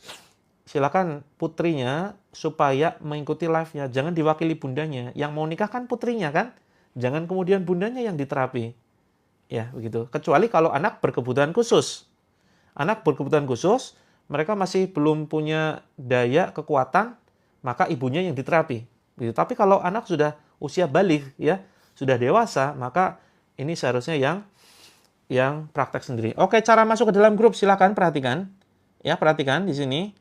silakan putrinya supaya mengikuti live-nya. Jangan diwakili bundanya. Yang mau nikah kan putrinya kan? Jangan kemudian bundanya yang diterapi. Ya, begitu. Kecuali kalau anak berkebutuhan khusus. Anak berkebutuhan khusus, mereka masih belum punya daya, kekuatan, maka ibunya yang diterapi. Begitu. Tapi kalau anak sudah usia balik, ya, sudah dewasa, maka ini seharusnya yang praktek sendiri. Oke, cara masuk ke dalam grup silakan perhatikan. Ya, perhatikan di sini.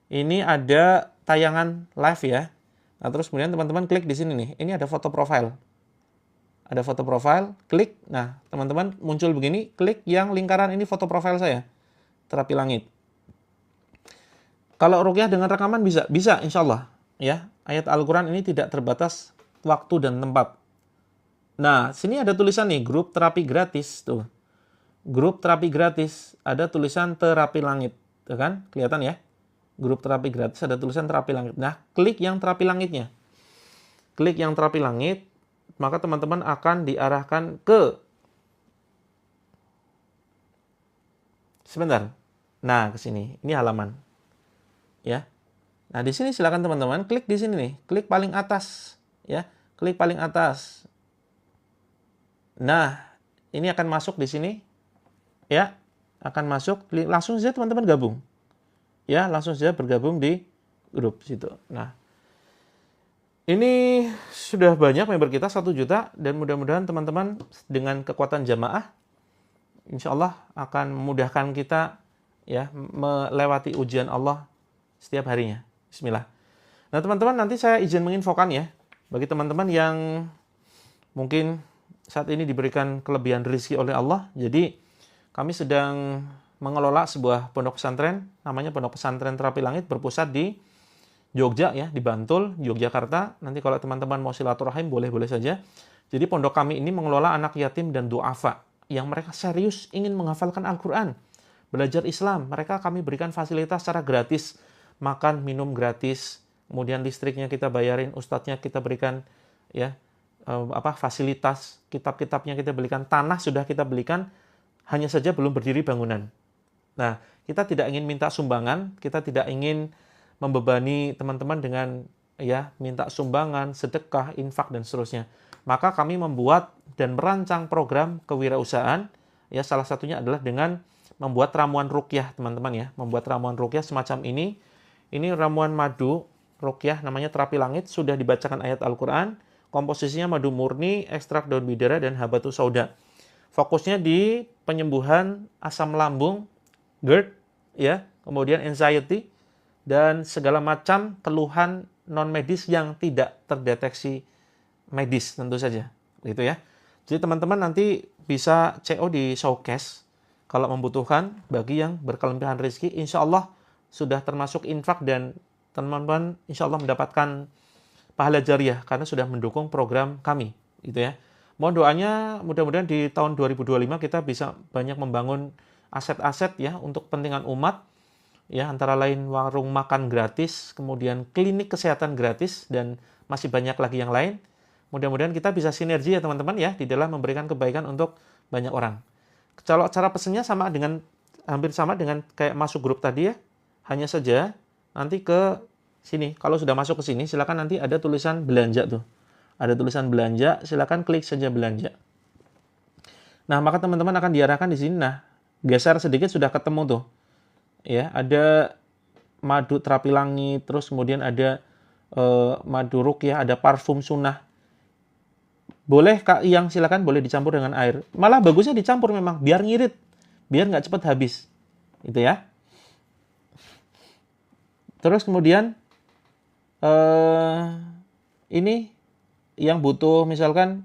Ini ada tayangan live ya. Nah, terus kemudian teman-teman klik di sini nih. Ini ada foto profile. Ada foto profile, klik. Nah, teman-teman muncul begini, klik yang lingkaran ini foto profile saya. Terapi langit. Kalau ruqyah dengan rekaman bisa insya Allah. Ya, ayat Al-Quran ini tidak terbatas waktu dan tempat. Nah, sini ada tulisan nih, grup terapi gratis tuh. Grup terapi gratis, ada tulisan terapi langit, tuh kan? Kelihatan ya? Grup terapi gratis ada tulisan terapi langit. Nah, klik yang terapi langitnya. Klik yang terapi langit, maka teman-teman akan diarahkan ke sebentar. Nah, ke sini. Ini halaman. Ya. Nah, di sini silakan teman-teman klik di sini nih, klik paling atas, ya. Klik paling atas. Nah, ini akan masuk di sini. Ya. Akan masuk, langsung saja teman-teman gabung. Ya, langsung saja bergabung di grup situ. Nah, ini sudah banyak member kita 1 juta dan mudah-mudahan teman-teman dengan kekuatan jamaah insya Allah akan memudahkan kita ya melewati ujian Allah setiap harinya. Bismillah. Nah teman-teman nanti saya izin menginfokan ya bagi teman-teman yang mungkin saat ini diberikan kelebihan rezeki oleh Allah. Jadi kami sedang mengelola sebuah pondok pesantren namanya Pondok Pesantren Terapi Langit berpusat di Jogja ya, di Bantul, Yogyakarta. Nanti kalau teman-teman mau silaturahim boleh-boleh saja. Jadi pondok kami ini mengelola anak yatim dan duafa yang mereka serius ingin menghafalkan Al-Quran, belajar Islam. Mereka kami berikan fasilitas secara gratis, makan, minum gratis, kemudian listriknya kita bayarin, ustadznya kita berikan ya fasilitas, kitab-kitabnya kita belikan, tanah sudah kita belikan, hanya saja belum berdiri bangunan. Nah, kita tidak ingin minta sumbangan, kita tidak ingin membebani teman-teman dengan ya minta sumbangan, sedekah, infak dan seterusnya. Maka kami membuat dan merancang program kewirausahaan ya salah satunya adalah dengan membuat ramuan ruqyah teman-teman ya, membuat ramuan ruqyah semacam ini. Ini ramuan madu ruqyah namanya Terapi Langit, sudah dibacakan ayat Al-Qur'an, komposisinya madu murni, ekstrak daun bidara dan habatus sauda. Fokusnya di penyembuhan asam lambung, GERD ya, kemudian anxiety dan segala macam keluhan non medis yang tidak terdeteksi medis tentu saja, gitu ya. Jadi teman-teman nanti bisa CO di showcase kalau membutuhkan bagi yang berkelebihan rezeki, insya Allah sudah termasuk infak dan teman-teman insya Allah mendapatkan pahala jariah karena sudah mendukung program kami, gitu ya. Mohon doanya mudah-mudahan di tahun 2025 kita bisa banyak membangun aset-aset ya untuk kepentingan umat. Ya, antara lain warung makan gratis, kemudian klinik kesehatan gratis, dan masih banyak lagi yang lain. Mudah-mudahan kita bisa sinergi ya teman-teman ya, di dalam memberikan kebaikan untuk banyak orang. Kalau cara pesennya hampir sama dengan kayak masuk grup tadi ya, hanya saja nanti ke sini. Kalau sudah masuk ke sini, silakan nanti ada tulisan belanja tuh. Ada tulisan belanja, silakan klik saja belanja. Nah, maka teman-teman akan diarahkan di sini. Nah, geser sedikit sudah ketemu tuh. Ya, ada madu Terapi Langit, terus kemudian ada madu ruqyah, ada parfum sunnah. Boleh Kak Iyang, silakan boleh dicampur dengan air. Malah bagusnya dicampur memang, biar ngirit, biar nggak cepat habis. Itu ya. Terus kemudian ini yang butuh misalkan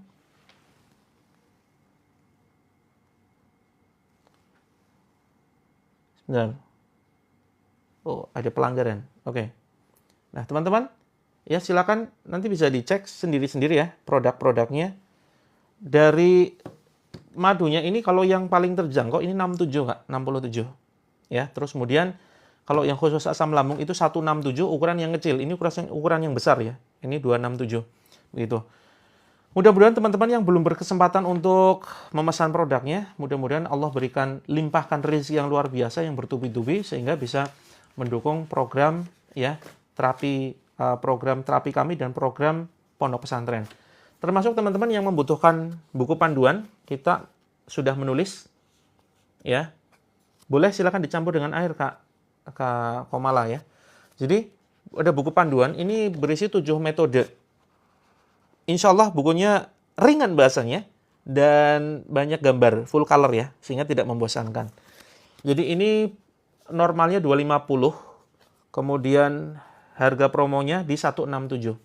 sebentar. Oh, ada pelanggaran. Oke. Nah, teman-teman, ya silakan nanti bisa dicek sendiri-sendiri ya produk-produknya. Dari madunya ini kalau yang paling terjangkau ini 67 Kak, 67. Ya, terus kemudian kalau yang khusus asam lambung itu 167 ukuran yang kecil. Ini ukuran yang besar ya. Ini 267. Begitu. Mudah-mudahan teman-teman yang belum berkesempatan untuk memesan produknya, mudah-mudahan Allah berikan limpahkan rezeki yang luar biasa yang bertubi-tubi sehingga bisa mendukung program ya program terapi kami dan program pondok pesantren. Termasuk teman-teman yang membutuhkan buku panduan, kita sudah menulis ya. Boleh silakan dicampur dengan air Kak Komala ya. Jadi ada buku panduan ini berisi 7 metode. Insya Allah bukunya ringan bahasanya dan banyak gambar full color ya sehingga tidak membosankan. Jadi ini normalnya 250, kemudian harga promonya di 167.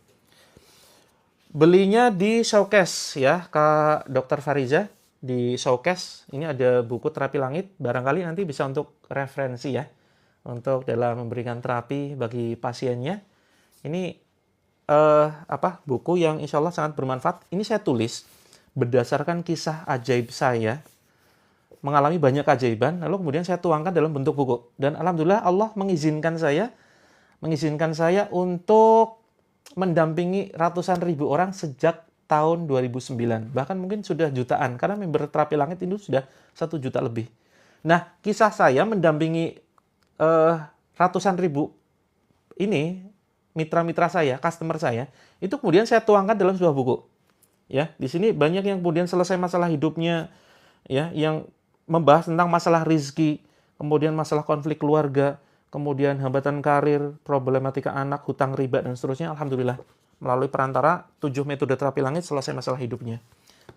Belinya di showcase ya, Kak Dr. Fariza di showcase. Ini ada buku Terapi Langit, barangkali nanti bisa untuk referensi ya, untuk dalam memberikan terapi bagi pasiennya. Ini buku yang insya Allah sangat bermanfaat. Ini saya tulis berdasarkan kisah ajaib saya. Mengalami banyak keajaiban, lalu kemudian saya tuangkan dalam bentuk buku. Dan alhamdulillah Allah mengizinkan saya untuk mendampingi ratusan ribu orang sejak tahun 2009. Bahkan mungkin sudah jutaan, karena member Terapi Langit itu sudah 1 juta lebih. Nah, kisah saya mendampingi ratusan ribu ini mitra-mitra saya, customer saya, itu kemudian saya tuangkan dalam sebuah buku. Ya, di sini banyak yang kemudian selesai masalah hidupnya, ya, yang membahas tentang masalah rizki, kemudian masalah konflik keluarga, kemudian hambatan karir, problematika anak, hutang riba, dan seterusnya. Alhamdulillah, melalui perantara 7 metode terapi langit selesai masalah hidupnya.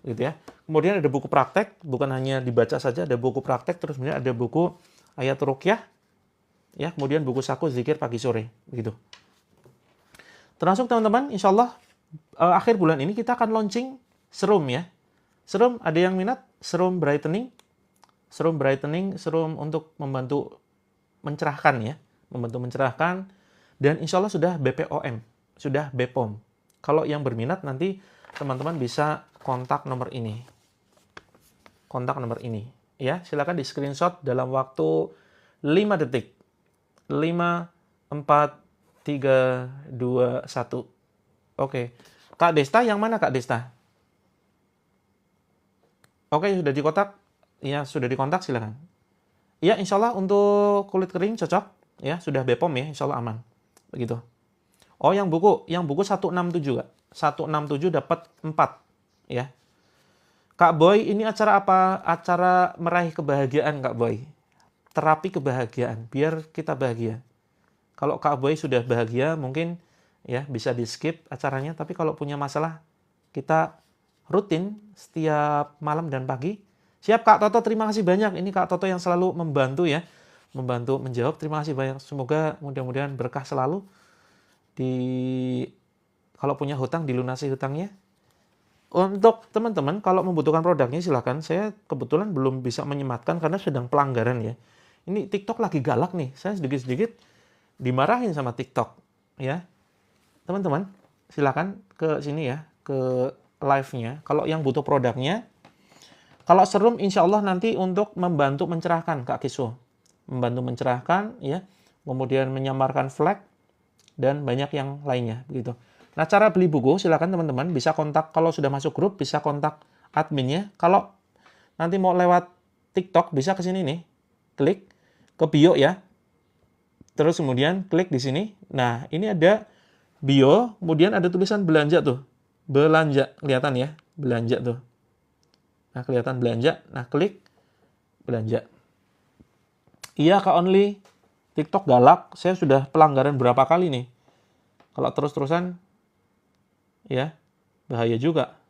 Gitu ya. Kemudian ada buku praktek, bukan hanya dibaca saja, ada buku praktek, terus kemudian ada buku ayat ruqyah, ya, kemudian buku saku zikir pagi sore, begitu. Termasuk teman-teman, insya Allah akhir bulan ini kita akan launching serum ya. Serum, ada yang minat? Serum brightening, serum untuk membantu mencerahkan ya, membantu mencerahkan, dan insya Allah sudah BPOM, sudah BPOM. Kalau yang berminat nanti teman-teman bisa kontak nomor ini. Kontak nomor ini. Ya, silakan di screenshot dalam waktu 5 detik. 5, 4, 3, 2, 1. Oke. Kak Desta, yang mana Kak Desta? Oke, sudah di kotak? Ya, sudah dikontak, silakan. Ya, insya Allah untuk kulit kering cocok. Ya, sudah BPOM ya, insya Allah aman. Begitu. Oh, yang buku 167 Kak. 167 dapat 4. Ya. Kak Boy, ini acara apa? Acara meraih kebahagiaan, Kak Boy. Terapi kebahagiaan, biar kita bahagia. Kalau Kak Boy sudah bahagia, mungkin ya bisa di-skip acaranya. Tapi kalau punya masalah, kita rutin setiap malam dan pagi. Siap Kak Toto, terima kasih banyak. Ini Kak Toto yang selalu membantu ya. Membantu menjawab, terima kasih banyak. Semoga mudah-mudahan berkah selalu. Kalau punya hutang, dilunasi hutangnya. Untuk teman-teman, kalau membutuhkan produknya silakan. Saya kebetulan belum bisa menyematkan karena sedang pelanggaran ya. Ini TikTok lagi galak nih. Saya sedikit-sedikit dimarahin sama TikTok. Ya, teman-teman, silakan ke sini ya, ke live-nya. Kalau yang butuh produknya, kalau serum insya Allah nanti untuk membantu mencerahkan Kak Kiswo. Membantu mencerahkan ya, kemudian menyamarkan flek, dan banyak yang lainnya. Begitu. Nah, cara beli buku, silakan teman-teman bisa kontak, kalau sudah masuk grup, bisa kontak adminnya. Kalau nanti mau lewat TikTok, bisa ke sini nih, klik ke bio ya. Terus kemudian klik di sini. Nah, ini ada bio, kemudian ada tulisan belanja tuh. Belanja, kelihatan ya, belanja tuh. Nah, kelihatan belanja. Nah, klik belanja. Iya, Kak Only, TikTok galak. Saya sudah pelanggaran berapa kali nih. Kalau terus-terusan, ya, bahaya juga.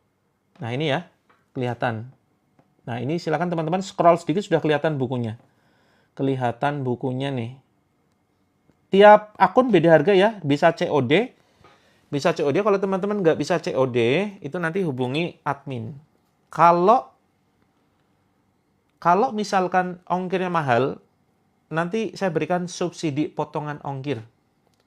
Nah, ini ya, kelihatan. Nah, ini silakan teman-teman scroll sedikit, sudah kelihatan bukunya. Kelihatan bukunya nih. Tiap akun beda harga ya, bisa COD. Bisa COD, kalau teman-teman nggak bisa COD, itu nanti hubungi admin. Kalau misalkan ongkirnya mahal, nanti saya berikan subsidi potongan ongkir.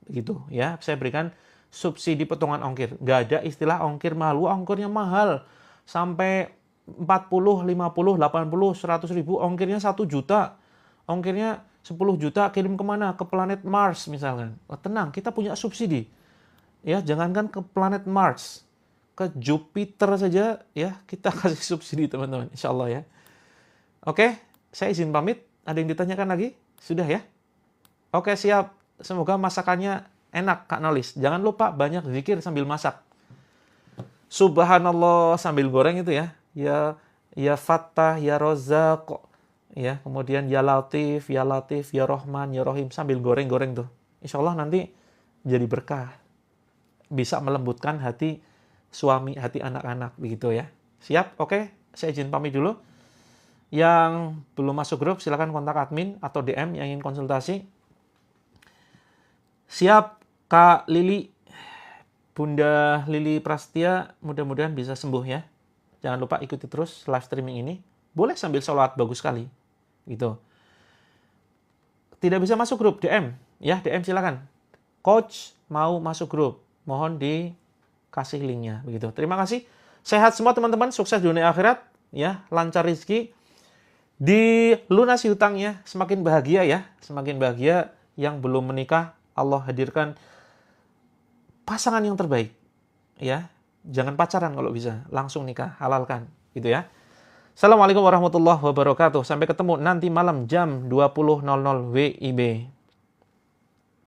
Begitu ya, saya berikan subsidi potongan ongkir. Nggak ada istilah ongkir mahal. Wah, ongkirnya mahal. Sampai 40, 50, 80, 100 ribu. Ongkirnya 1 juta. Ongkirnya 10 juta. Kirim kemana? Ke planet Mars misalkan. Oh, tenang, kita punya subsidi. Ya, jangankan ke planet Mars. Ke Jupiter saja ya, kita kasih subsidi teman-teman. Insya Allah ya. Oke, saya izin pamit. Ada yang ditanyakan lagi? Sudah ya? Oke, siap. Semoga masakannya enak, Kak Nolis. Jangan lupa banyak zikir sambil masak. Subhanallah sambil goreng itu ya. Ya Fattah, ya Razzaq. Ya, kemudian ya Latif, ya Rahman, ya Rahim sambil goreng-goreng tuh. Insya Allah nanti jadi berkah. Bisa melembutkan hati suami, hati anak-anak begitu ya. Siap? Oke, saya izin pamit dulu. Yang belum masuk grup silakan kontak admin atau DM yang ingin konsultasi. Siap, Kak Lili, Bunda Lili Prastia, mudah-mudahan bisa sembuh ya. Jangan lupa ikuti terus live streaming ini. Boleh sambil sholat, bagus sekali. Gitu. Tidak bisa masuk grup, DM. Ya, DM silakan. Coach mau masuk grup, mohon dikasih linknya. Begitu. Terima kasih. Sehat semua teman-teman, sukses dunia akhirat. Ya, lancar rezeki. Dilunasi hutangnya, semakin bahagia ya. Semakin bahagia. Yang belum menikah, Allah hadirkan pasangan yang terbaik. Ya, jangan pacaran kalau bisa, langsung nikah, halalkan, gitu ya. Assalamualaikum warahmatullahi wabarakatuh. Sampai ketemu nanti malam jam 20.00 WIB.